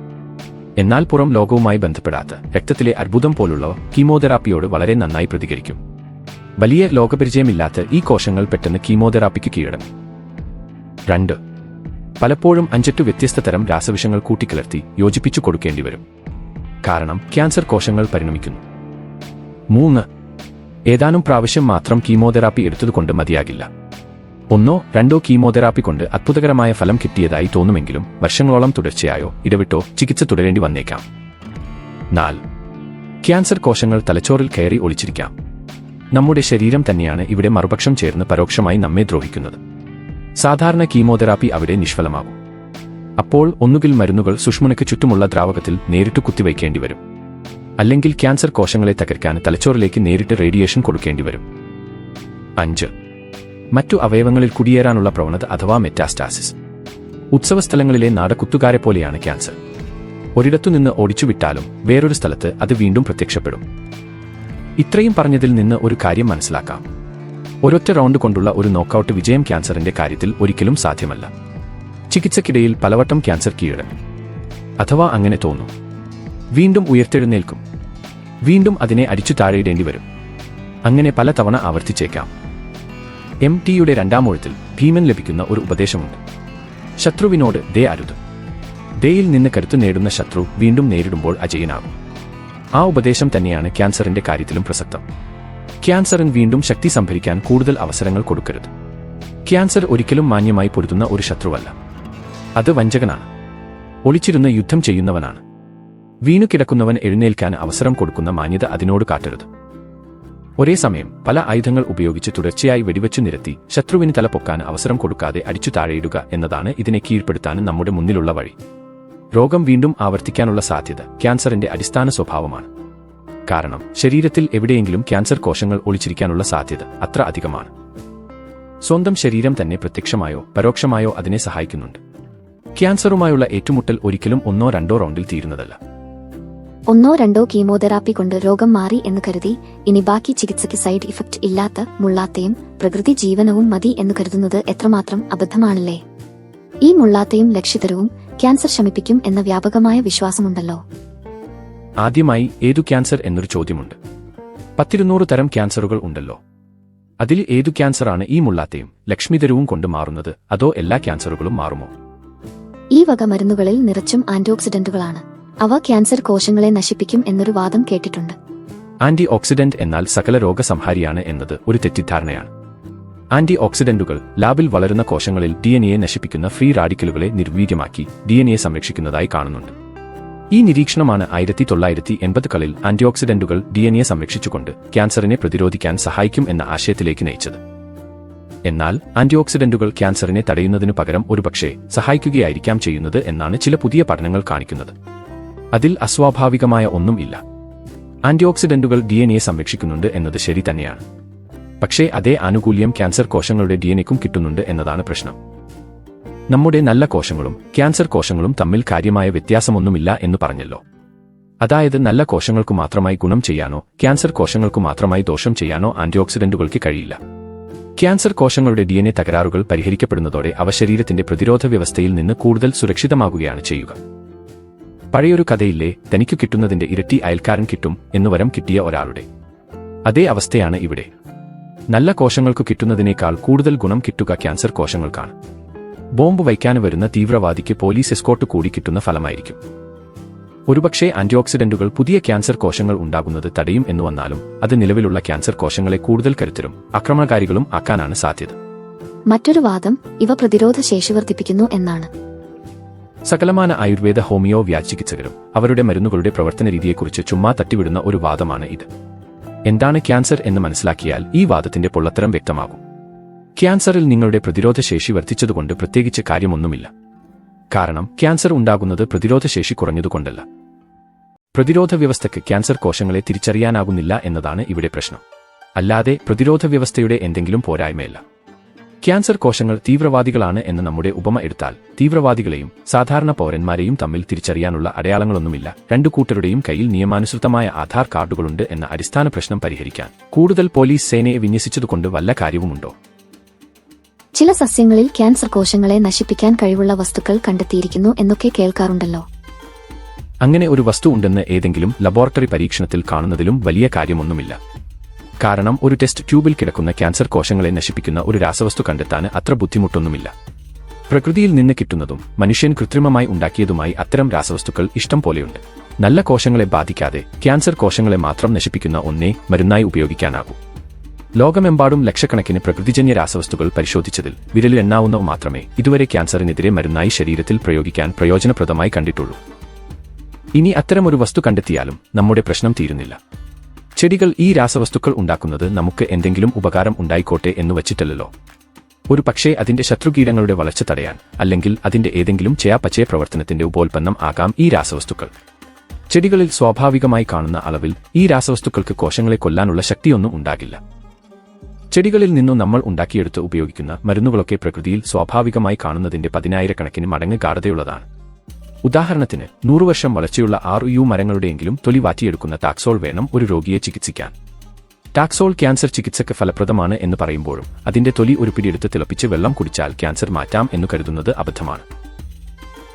എന്നാൽ പുറം ലോകവുമായി ബന്ധപ്പെടാത്ത രക്തത്തിലെ അർബുദം പോലുള്ളവ കീമോതെറാപ്പിയോട് വളരെ നന്നായി പ്രതികരിക്കും. വലിയ ലോകപരിചയമില്ലാത്ത ഈ കോശങ്ങൾ പെട്ടെന്ന് കീമോതെറാപ്പിക്ക് കീഴടങ്ങും. 2. പലപ്പോഴും 5-8 വ്യത്യസ്ത തരം രാസവിഷങ്ങൾ കൂട്ടിക്കലർത്തി യോജിപ്പിച്ചു കൊടുക്കേണ്ടി വരും. കാരണം ക്യാൻസർ കോശങ്ങൾ പരിണമിക്കുന്നു. 3. ഏതാനും പ്രാവശ്യം മാത്രം കീമോതെറാപ്പി എടുത്തതുകൊണ്ട് മതിയാകില്ല. 1-2 കീമോതെറാപ്പി കൊണ്ട് അത്ഭുതകരമായ ഫലം കിട്ടിയതായി തോന്നുമെങ്കിലും വർഷങ്ങളോളം തുടർച്ചയായോ ഇടവിട്ടോ ചികിത്സ തുടരേണ്ടി വന്നേക്കാം. 4. ക്യാൻസർ കോശങ്ങൾ തലച്ചോറിൽ കയറി ഒളിച്ചിരിക്കാം. നമ്മുടെ ശരീരം തന്നെയാണ് ഇവിടെ മറുപക്ഷം ചേർന്ന് പരോക്ഷമായി നമ്മെ ദ്രോഹിക്കുന്നത്. സാധാരണ കീമോതെറാപ്പി അവിടെ നിഷ്ഫലമാകും. അപ്പോൾ ഒന്നുകിൽ മരുന്നുകൾ സുഷ്മനയ്ക്ക് ചുറ്റുമുള്ള ദ്രാവകത്തിൽ നേരിട്ട് കുത്തിവയ്ക്കേണ്ടി വരും. അല്ലെങ്കിൽ ക്യാൻസർ കോശങ്ങളെ തകർക്കാൻ തലച്ചോറിലേക്ക് നേരിട്ട് റേഡിയേഷൻ കൊടുക്കേണ്ടി വരും. 5. മറ്റു അവയവങ്ങളിൽ കുടിയേറാനുള്ള പ്രവണത അഥവാ മെറ്റാസ്റ്റാസിസ്. ഉത്സവസ്ഥലങ്ങളിലെ നാടകുത്തുകാരെ പോലെയാണ് ക്യാൻസർ. ഒരിടത്തുനിന്ന് ഓടിച്ചുവിട്ടാലും വേറൊരു സ്ഥലത്ത് അത് വീണ്ടും പ്രത്യക്ഷപ്പെടും. ഇത്രയും പറഞ്ഞതിൽ നിന്ന് ഒരു കാര്യം മനസ്സിലാക്കാം. ഒരൊറ്റ റൗണ്ട് കൊണ്ടുള്ള ഒരു നോക്കൌട്ട് വിജയം ക്യാൻസറിന്റെ കാര്യത്തിൽ ഒരിക്കലും സാധ്യമല്ല. ചികിത്സയ്ക്കിടയിൽ പലവട്ടം ക്യാൻസർ കീഴടങ്ങും. അഥവാ അങ്ങനെ തോന്നും. വീണ്ടും ഉയർത്തെഴുന്നേൽക്കും. വീണ്ടും അതിനെ അടിച്ചു താഴെയിടേണ്ടി വരും. അങ്ങനെ പല തവണ ആവർത്തിച്ചേക്കാം. MTയുടെ 2-ാം ഊഴത്തിൽ ഭീമൻ ലഭിക്കുന്ന ഒരു ഉപദേശമുണ്ട്. ശത്രുവിനോട് ദേ അരുത്. ദയിൽ നിന്ന് കരുത്തു നേടുന്ന ശത്രു വീണ്ടും നേരിടുമ്പോൾ അജയനാകും. ആ ഉപദേശം തന്നെയാണ് ക്യാൻസറിന്റെ കാര്യത്തിലും പ്രസക്തം. ക്യാൻസറിന് വീണ്ടും ശക്തി സംഭരിക്കാൻ കൂടുതൽ അവസരങ്ങൾ കൊടുക്കരുത്. ക്യാൻസർ ഒരിക്കലും മാന്യമായി പൊരുതുന്ന ഒരു ശത്രുവല്ല. അത് വഞ്ചകനാണ്. ഒളിച്ചിരുന്ന് യുദ്ധം ചെയ്യുന്നവനാണ്. വീണുകിടക്കുന്നവൻ എഴുന്നേൽക്കാൻ അവസരം കൊടുക്കുന്ന മാന്യത അതിനോട് കാട്ടരുത്. ഒരേ സമയം പല ആയുധങ്ങൾ ഉപയോഗിച്ച് തുടർച്ചയായി വെടിവെച്ചു നിരത്തി ശത്രുവിന് തല പൊക്കാൻ അവസരം കൊടുക്കാതെ അടിച്ചു താഴെയിടുക എന്നതാണ് ഇതിനെ കീഴ്പ്പെടുത്താൻ നമ്മുടെ മുന്നിലുള്ള വഴി. രോഗം വീണ്ടും ആവർത്തിക്കാനുള്ള സാധ്യത ക്യാൻസറിന്റെ അടിസ്ഥാന സ്വഭാവമാണ്. കാരണം ശരീരത്തിൽ എവിടെയെങ്കിലും ക്യാൻസർ കോശങ്ങൾ ഒളിച്ചിരിക്കാനുള്ള സാധ്യത അത്ര അധികമാണ്. സ്വന്തം ശരീരം തന്നെ പ്രത്യക്ഷമായോ പരോക്ഷമായോ അതിനെ സഹായിക്കുന്നുണ്ട്. ക്യാൻസറുമായുള്ള ഏറ്റുമുട്ടൽ ഒരിക്കലും 1-2 റൗണ്ടിൽ തീരുന്നതല്ല. 1-2 കീമോതെറാപ്പി കൊണ്ട് രോഗം മാറി എന്ന് കരുതി ഇനി ബാക്കി ചികിത്സയ്ക്ക് സൈഡ് ഇഫക്റ്റ് ഇല്ലാത്ത മുള്ളാത്തയും പ്രകൃതി ജീവനവും മതി എന്ന് കരുതുന്നത് എത്രമാത്രം അബദ്ധമാണല്ലേ. ഈ മുള്ളാത്തയും ലക്ഷ്യതരവും ക്യാൻസർ ശമിപ്പിക്കും എന്ന വ്യാപകമായ വിശ്വാസമുണ്ടല്ലോ. ആദ്യമായി ഏതു ക്യാൻസർ എന്നൊരു ചോദ്യമുണ്ട്. 10-200 തരം ക്യാൻസറുകൾ ഉണ്ടല്ലോ. അതിൽ ഏതു ക്യാൻസറാണ് ഈ മുള്ളാത്തയും ലക്ഷ്മിതരവും കൊണ്ട് മാറുന്നത്, അതോ എല്ലാ ക്യാൻസറുകളും മാറുമോ? ഈ വക മരുന്നുകളിൽ നിറച്ചും ആന്റിഓക്സിഡന്റുകളാണ്. അവ ക്യാൻസർ കോശങ്ങളെ നശിപ്പിക്കും എന്നൊരു വാദം കേട്ടിട്ടുണ്ട്. ആന്റി ഓക്സിഡന്റ് എന്നാൽ സകല രോഗസംഹാരിയാണ് എന്നത് ഒരു തെറ്റിദ്ധാരണയാണ്. ആന്റി ഓക്സിഡന്റുകൾ ലാബിൽ വളരുന്ന കോശങ്ങളിൽ DNA നശിപ്പിക്കുന്ന ഫ്രീ റാഡിക്കലുകളെ നിർവീര്യമാക്കി DNA സംരക്ഷിക്കുന്നതായി കാണുന്നുണ്ട്. ഈ നിരീക്ഷണമാണ് 1980കളിൽ ആന്റിഓക്സിഡന്റുകൾ DNA സംരക്ഷിച്ചുകൊണ്ട് ക്യാൻസറിനെ പ്രതിരോധിക്കാൻ സഹായിക്കും എന്ന ആശയത്തിലേക്ക് നയിച്ചത്. എന്നാൽ ആന്റിഓക്സിഡന്റുകൾ ക്യാൻസറിനെ തടയുന്നതിനു പകരം ഒരുപക്ഷേ സഹായിക്കുകയായിരിക്കാം ചെയ്യുന്നത് എന്നാണ് ചില പുതിയ പഠനങ്ങൾ കാണിക്കുന്നത്. അതിൽ അസ്വാഭാവികമായ ഒന്നും ഇല്ല. ആന്റിഓക്സിഡന്റുകൾ DNA സംരക്ഷിക്കുന്നുണ്ട് എന്നത് ശരി തന്നെയാണ്. പക്ഷേ അതേ ആനുകൂല്യം ക്യാൻസർ കോശങ്ങളുടെ DNAക്കും കിട്ടുന്നുണ്ട് എന്നതാണ് പ്രശ്നം. നമ്മുടെ നല്ല കോശങ്ങളും ക്യാൻസർ കോശങ്ങളും തമ്മിൽ കാര്യമായ വ്യത്യാസമൊന്നുമില്ല എന്ന് പറഞ്ഞല്ലോ. അതായത് നല്ല കോശങ്ങൾക്കു മാത്രമായി ഗുണം ചെയ്യാനോ ക്യാൻസർ കോശങ്ങൾക്കു മാത്രമായി ദോഷം ചെയ്യാനോ ആന്റിഓക്സിഡന്റുകൾക്ക് കഴിയില്ല. ക്യാൻസർ കോശങ്ങളുടെ DNA തകരാറുകൾ പരിഹരിക്കപ്പെടുന്നതോടെ അവ ശരീരത്തിന്റെ പ്രതിരോധ വ്യവസ്ഥയിൽ നിന്ന് കൂടുതൽ സുരക്ഷിതമാകുകയാണ് ചെയ്യുക. പഴയൊരു കഥയില്ലേ, തനിക്കു കിട്ടുന്നതിന്റെ ഇരട്ടി അയൽക്കാരൻ കിട്ടും എന്നു വരം കിട്ടിയ ഒരാളുടെ അതേ അവസ്ഥയാണ് ഇവിടെ. നല്ല കോശങ്ങൾക്കു കിട്ടുന്നതിനേക്കാൾ കൂടുതൽ ഗുണം കിട്ടുക ക്യാൻസർ കോശങ്ങൾക്കാണ്. ബോംബ് വയ്ക്കാൻ വരുന്ന തീവ്രവാദിക്ക് പോലീസ് എസ്കോർട്ട് കൂടി കിട്ടുന്ന ഫലമായിരിക്കും. ഒരുപക്ഷേ ആന്റിഓക്സിഡന്റുകൾ പുതിയ ക്യാൻസർ കോശങ്ങൾ ഉണ്ടാകുന്നത് തടയും എന്നു വന്നാലും അത് നിലവിലുള്ള ക്യാൻസർ കോശങ്ങളെ കൂടുതൽ കരുത്തരും ആക്രമണകാരികളും ആക്കാനാണ് സാധ്യത. മറ്റൊരു വാദം ഇവ പ്രതിരോധ ശേഷി വർദ്ധിപ്പിക്കുന്നു എന്നാണ്. സകലമാന ആയുർവേദ ഹോമിയോ വ്യാചികിത്സകരും അവരുടെ മരുന്നുകളുടെ പ്രവർത്തന രീതിയെക്കുറിച്ച് ചുമ്മാ തട്ടിവിടുന്ന ഒരു വാദമാണ് ഇത്. എന്താണ് ക്യാൻസർ എന്ന് മനസ്സിലാക്കിയാൽ ഈ വാദത്തിന്റെ പൊള്ളത്തരം വ്യക്തമാകും. ക്യാൻസറിൽ നിങ്ങളുടെ പ്രതിരോധ ശേഷി വർദ്ധിച്ചതുകൊണ്ട് പ്രത്യേകിച്ച് കാര്യമൊന്നുമില്ല. കാരണം ക്യാൻസർ ഉണ്ടാകുന്നത് പ്രതിരോധശേഷി കുറഞ്ഞതുകൊണ്ടല്ല. പ്രതിരോധ വ്യവസ്ഥയ്ക്ക് ക്യാൻസർ കോശങ്ങളെ തിരിച്ചറിയാനാകുന്നില്ല എന്നതാണ് ഇവിടെ പ്രശ്നം. അല്ലാതെ പ്രതിരോധ വ്യവസ്ഥയുടെ എന്തെങ്കിലും പോരായ്മയല്ല. ക്യാൻസർ കോശങ്ങൾ തീവ്രവാദികളാണ് എന്ന് നമ്മുടെ ഉപമ എടുത്താൽ തീവ്രവാദികളെയും സാധാരണ പൗരന്മാരെയും തമ്മിൽ തിരിച്ചറിയാനുള്ള അടയാളങ്ങളൊന്നുമില്ല. രണ്ടു കൂട്ടരുടെയും കയ്യിൽ നിയമാനുസൃതമായ ആധാർ കാർഡുകളുണ്ട് എന്ന അടിസ്ഥാന പ്രശ്നം പരിഹരിക്കാൻ കൂടുതൽ പോലീസ് സേനയെ വിന്യസിച്ചതുകൊണ്ട് വല്ല കാര്യവുമുണ്ടോ? ചില സസ്യങ്ങളിൽ ക്യാൻസർ കോശങ്ങളെ നശിപ്പിക്കാൻ കഴിവുള്ള വസ്തുക്കൾ കണ്ടെത്തിയിരിക്കുന്നു എന്നൊക്കെ കേൾക്കാറുണ്ടല്ലോ. അങ്ങനെ ഒരു വസ്തു ഉണ്ടെന്ന് ഏതെങ്കിലും ലബോറട്ടറി പരീക്ഷണത്തിൽ കാണുന്നതിലും വലിയ കാര്യമൊന്നുമില്ല. കാരണം ഒരു ടെസ്റ്റ് ട്യൂബിൽ കിടക്കുന്ന ക്യാൻസർ കോശങ്ങളെ നശിപ്പിക്കുന്ന ഒരു രാസവസ്തു കണ്ടെത്താൻ അത്ര ബുദ്ധിമുട്ടൊന്നുമില്ല. പ്രകൃതിയിൽ നിന്ന് കിട്ടുന്നതും മനുഷ്യൻ കൃത്രിമമായി ഉണ്ടാക്കിയതുമായി അത്തരം രാസവസ്തുക്കൾ ഇഷ്ടം പോലെയുണ്ട്. നല്ല കോശങ്ങളെ ബാധിക്കാതെ ക്യാൻസർ കോശങ്ങളെ മാത്രം നശിപ്പിക്കുന്ന ഒന്നേ മരുന്നായി ഉപയോഗിക്കാനാകൂ. ലോകമെമ്പാടും ലക്ഷക്കണക്കിന് പ്രകൃതിജന്യ രാസവസ്തുക്കൾ പരിശോധിച്ചതിൽ വിരലിലെണ്ണാവുന്നവ മാത്രമേ ഇതുവരെ ക്യാൻസറിനെതിരെ മരുന്നായി ശരീരത്തിൽ പ്രയോഗിക്കാൻ പ്രയോജനപ്രദമായി കണ്ടിട്ടുള്ളൂ. ഇനി അത്തരമൊരു വസ്തു കണ്ടെത്തിയാലും നമ്മുടെ പ്രശ്നം തീരുന്നില്ല. ചെടികൾ ഈ രാസവസ്തുക്കൾ ഉണ്ടാക്കുന്നത് നമുക്ക് എന്തെങ്കിലും ഉപകാരം ഉണ്ടായിക്കോട്ടെ എന്നു വച്ചിട്ടല്ലോ. ഒരു പക്ഷേ അതിന്റെ ശത്രുകീടങ്ങളുടെ വളർച്ച തടയാൻ അല്ലെങ്കിൽ അതിന്റെ ഏതെങ്കിലും ചയാപചയ പ്രവർത്തനത്തിന്റെ ഉപോൽപ്പന്നം ആകാം ഈ രാസവസ്തുക്കൾ. ചെടികളിൽ സ്വാഭാവികമായി കാണുന്ന അളവിൽ ഈ രാസവസ്തുക്കൾക്ക് കോശങ്ങളെ കൊല്ലാനുള്ള ശക്തിയൊന്നും ഉണ്ടാകില്ല. ചെടികളിൽ നിന്നു നമ്മൾ ഉണ്ടാക്കിയെടുത്ത് ഉപയോഗിക്കുന്ന മരുന്നുകളൊക്കെ പ്രകൃതിയിൽ സ്വാഭാവികമായി കാണുന്നതിന്റെ 10,000 മടങ്ങ് ഗാഢതയുള്ളതാണ്. ഉദാഹരണത്തിന് 100 വർഷം വളർച്ചയുള്ള 6 മരങ്ങളുടെയെങ്കിലും തൊലി വാറ്റിയെടുക്കുന്ന ടാക്സോൾ വേണം ഒരു രോഗിയെ ചികിത്സിക്കാൻ. ടാക്സോൾ ക്യാൻസർ ചികിത്സയ്ക്ക് ഫലപ്രദമാണ് എന്ന് പറയുമ്പോഴും അതിന്റെ തൊലി ഒരു പിടിയെടുത്ത് തിളപ്പിച്ച് വെള്ളം കുടിച്ചാൽ ക്യാൻസർ മാറ്റാം എന്നു കരുതുന്നത് അബദ്ധമാണ്.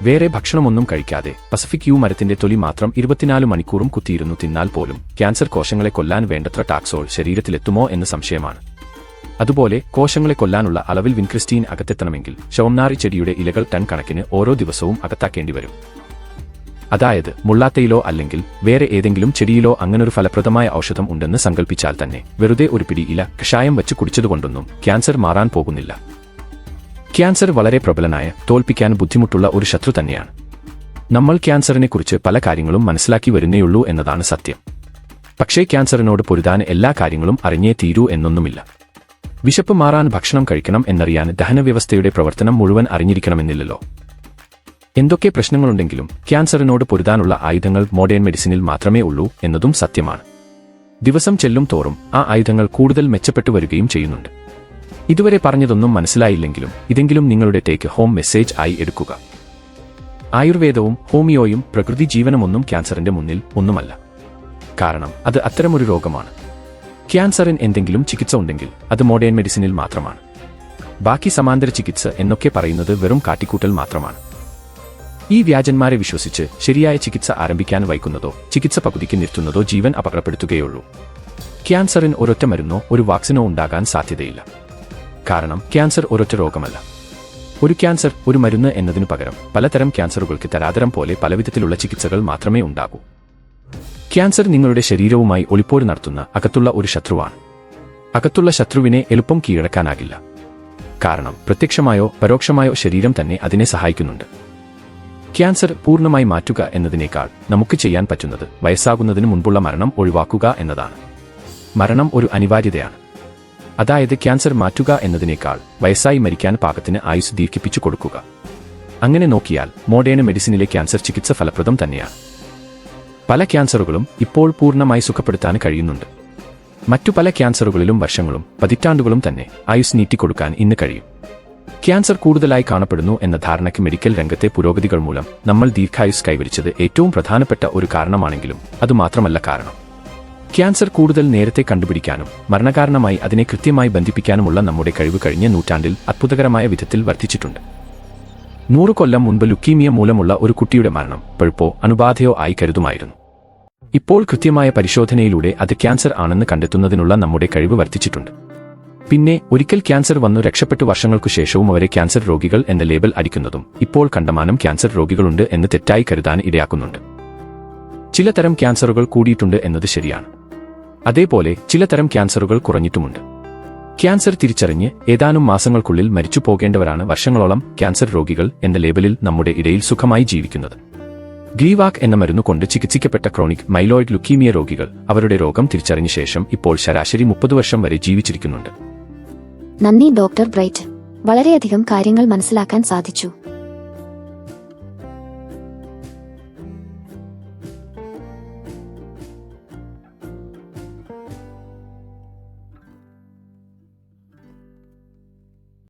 വേറെ ഭക്ഷണമൊന്നും കഴിക്കാതെ പസഫിക് മരത്തിന്റെ തൊലി മാത്രം 24 മണിക്കൂറും കുത്തിയിരുന്നു തിന്നാൽ പോലും ക്യാൻസർ കോശങ്ങളെ കൊല്ലാൻ വേണ്ടത്ര ടാക്സോൾ ശരീരത്തിലെത്തുമോ എന്ന് സംശയമാണ്. അതുപോലെ കോശങ്ങളെ കൊല്ലാനുള്ള അളവിൽ വിൻക്രിസ്റ്റീൻ അകത്തെത്തണമെങ്കിൽ ശവംനാറി ചെടിയുടെ ഇലകൾ ടൺ കണക്കിന് ഓരോ ദിവസവും അകത്താക്കേണ്ടി വരും. അതായത് മുള്ളാത്തയിലോ അല്ലെങ്കിൽ വേറെ ഏതെങ്കിലും ചെടിയിലോ അങ്ങനൊരു ഫലപ്രദമായ ഔഷധം ഉണ്ടെന്ന് സങ്കല്പിച്ചാൽ തന്നെ വെറുതെ ഒരു പിടി ഇല കഷായം വച്ച് കുടിച്ചതുകൊണ്ടൊന്നും ക്യാൻസർ മാറാൻ പോകുന്നില്ല. ക്യാൻസർ വളരെ പ്രബലനായ, തോൽപ്പിക്കാൻ ബുദ്ധിമുട്ടുള്ള ഒരു ശത്രു തന്നെയാണ്. നമ്മൾ ക്യാൻസറിനെക്കുറിച്ച് പല കാര്യങ്ങളും മനസ്സിലാക്കി വരുന്നേയുള്ളൂ എന്നതാണ് സത്യം. പക്ഷേ ക്യാൻസറിനോട് പൊരുതാൻ എല്ലാ കാര്യങ്ങളും അറിഞ്ഞേ തീരൂ എന്നൊന്നുമില്ല. വിശപ്പ് മാറാൻ ഭക്ഷണം കഴിക്കണം എന്നറിയാൻ ദഹനവ്യവസ്ഥയുടെ പ്രവർത്തനം മുഴുവൻ അറിഞ്ഞിരിക്കണമെന്നില്ലല്ലോ. എന്തൊക്കെ പ്രശ്നങ്ങളുണ്ടെങ്കിലും ക്യാൻസറിനോട് പൊരുതാനുള്ള ആയുധങ്ങൾ മോഡേൺ മെഡിസിനിൽ മാത്രമേ ഉള്ളൂ എന്നതും സത്യമാണ്. ദിവസം ചെല്ലും തോറും ആ ആയുധങ്ങൾ കൂടുതൽ മെച്ചപ്പെട്ടു വരികയും ചെയ്യുന്നുണ്ട്. ഇതുവരെ പറഞ്ഞതൊന്നും മനസ്സിലായില്ലെങ്കിലും ഇതെങ്കിലും നിങ്ങളുടെ ടേക്ക് ഹോം മെസ്സേജ് ആയി എടുക്കുക. ആയുർവേദവും ഹോമിയോയും പ്രകൃതി ജീവനമൊന്നും ക്യാൻസറിന്റെ മുന്നിൽ ഒന്നുമല്ല. കാരണം അത് അത്തരമൊരു രോഗമാണ്. ക്യാൻസറിന് എന്തെങ്കിലും ചികിത്സ ഉണ്ടെങ്കിൽ അത് മോഡേൺ മെഡിസിനിൽ മാത്രമാണ്. ബാക്കി സമാന്തര ചികിത്സ എന്നൊക്കെ പറയുന്നത് വെറും കാട്ടിക്കൂട്ടൽ മാത്രമാണ്. ഈ വ്യാജന്മാരെ വിശ്വസിച്ച് ശരിയായ ചികിത്സ ആരംഭിക്കാൻ വൈക്കുന്നതോ ചികിത്സ പകുതിക്ക് നിർത്തുന്നതോ ജീവൻ അപകടപ്പെടുത്തുകയുള്ളൂ. ക്യാൻസറിന് ഒരൊറ്റ മരുന്നോ ഒരു വാക്സിനോ ഉണ്ടാകാൻ സാധ്യതയില്ല. കാരണം ക്യാൻസർ ഒരൊറ്റ രോഗമല്ല. ഒരു ക്യാൻസർ ഒരു മരുന്ന് എന്നതിനു പകരം പലതരം ക്യാൻസറുകൾക്ക് തരാതരം പോലെ പലവിധത്തിലുള്ള ചികിത്സകൾ മാത്രമേ ഉണ്ടാകൂ. ക്യാൻസർ നിങ്ങളുടെ ശരീരവുമായി ഒളിപ്പോര് നടത്തുന്ന അകത്തുള്ള ഒരു ശത്രുവാണ്. അകത്തുള്ള ശത്രുവിനെ എളുപ്പം കീഴടക്കാനാകില്ല. കാരണം പ്രത്യക്ഷമായോ പരോക്ഷമായോ ശരീരം തന്നെ അതിനെ സഹായിക്കുന്നുണ്ട്. ക്യാൻസർ പൂർണ്ണമായി മാറ്റുക എന്നതിനേക്കാൾ നമുക്ക് ചെയ്യാൻ പറ്റുന്നത് വയസ്സാകുന്നതിന് മുൻപുള്ള മരണം ഒഴിവാക്കുക എന്നതാണ്. മരണം ഒരു അനിവാര്യതയാണ്. അതായത് ക്യാൻസർ മാറ്റുക എന്നതിനേക്കാൾ വയസ്സായി മരിക്കാൻ പാകത്തിന് ആയുസ് ദീർഘിപ്പിച്ചു കൊടുക്കുക. അങ്ങനെ നോക്കിയാൽ മോഡേൺ മെഡിസിനിലെ ക്യാൻസർ ചികിത്സ ഫലപ്രദം തന്നെയാണ്. പല ക്യാൻസറുകളും ഇപ്പോൾ പൂർണ്ണമായി സുഖപ്പെടുത്താൻ കഴിയുന്നുണ്ട്. മറ്റു പല ക്യാൻസറുകളിലും വർഷങ്ങളും പതിറ്റാണ്ടുകളും തന്നെ ആയുസ് നീട്ടിക്കൊടുക്കാൻ ഇന്ന് കഴിയും. ക്യാൻസർ കൂടുതലായി കാണപ്പെടുന്നു എന്ന ധാരണയ്ക്ക് മെഡിക്കൽ രംഗത്തെ പുരോഗതികൾ മൂലം നമ്മൾ ദീർഘായുസ് കൈവരിച്ചത് ഏറ്റവും പ്രധാനപ്പെട്ട ഒരു കാരണമാണെങ്കിലും അതുമാത്രമല്ല കാരണം. ക്യാൻസർ കൂടുതൽ നേരത്തെ കണ്ടുപിടിക്കാനും മരണകാരണമായി അതിനെ കൃത്യമായി ബന്ധിപ്പിക്കാനുമുള്ള നമ്മുടെ കഴിവ് കഴിഞ്ഞ നൂറ്റാണ്ടിൽ അത്ഭുതകരമായ വിധത്തിൽ വർദ്ധിച്ചിട്ടുണ്ട്. 100 കൊല്ലം മുൻപ് ലുക്കീമിയ മൂലമുള്ള ഒരു കുട്ടിയുടെ മരണം പഴുപ്പോ അണുബാധയോ ആയി കരുതുമായിരുന്നു. ഇപ്പോൾ കൃത്യമായ പരിശോധനയിലൂടെ അത് ക്യാൻസർ ആണെന്ന് കണ്ടെത്തുന്നതിനുള്ള നമ്മുടെ കഴിവ് വർദ്ധിച്ചിട്ടുണ്ട്. പിന്നെ ഒരിക്കൽ ക്യാൻസർ വന്നു രക്ഷപ്പെട്ടു വർഷങ്ങൾക്കു ശേഷവും അവരെ ക്യാൻസർ രോഗികൾ എന്ന ലേബൽ അടിക്കുന്നതും ഇപ്പോൾ കണ്ടമാനം ക്യാൻസർ രോഗികളുണ്ട് എന്ന് തെറ്റായി കരുതാൻ ഇടയാക്കുന്നുണ്ട്. ചിലതരം ക്യാൻസറുകൾ കൂടിയിട്ടുണ്ട് എന്നത് ശരിയാണ്. അതേപോലെ ചിലതരം ക്യാൻസറുകൾ കുറഞ്ഞിട്ടുമുണ്ട്. ക്യാൻസർ തിരിച്ചറിഞ്ഞ് ഏതാനും മാസങ്ങൾക്കുള്ളിൽ മരിച്ചു പോകേണ്ടവരാണ് വർഷങ്ങളോളം ക്യാൻസർ രോഗികൾ എന്ന ലേബലിൽ നമ്മുടെ ഇടയിൽ സുഖമായി ജീവിക്കുന്നത്. ഗ്ലീവാക് എന്ന മരുന്നു കൊണ്ട് ചികിത്സിക്കപ്പെട്ട ക്രോണിക് മൈലോയിഡ് ലുക്കീമിയ രോഗികൾ അവരുടെ രോഗം തിരിച്ചറിഞ്ഞ ശേഷം ഇപ്പോൾ ശരാശരി 30 വർഷം വരെ ജീവിച്ചിരിക്കുന്നുണ്ട്. നന്ദി ഡോക്ടർ ബ്രൈറ്റ്. വളരെയധികം കാര്യങ്ങൾ മനസ്സിലാക്കാൻ സാധിച്ചു.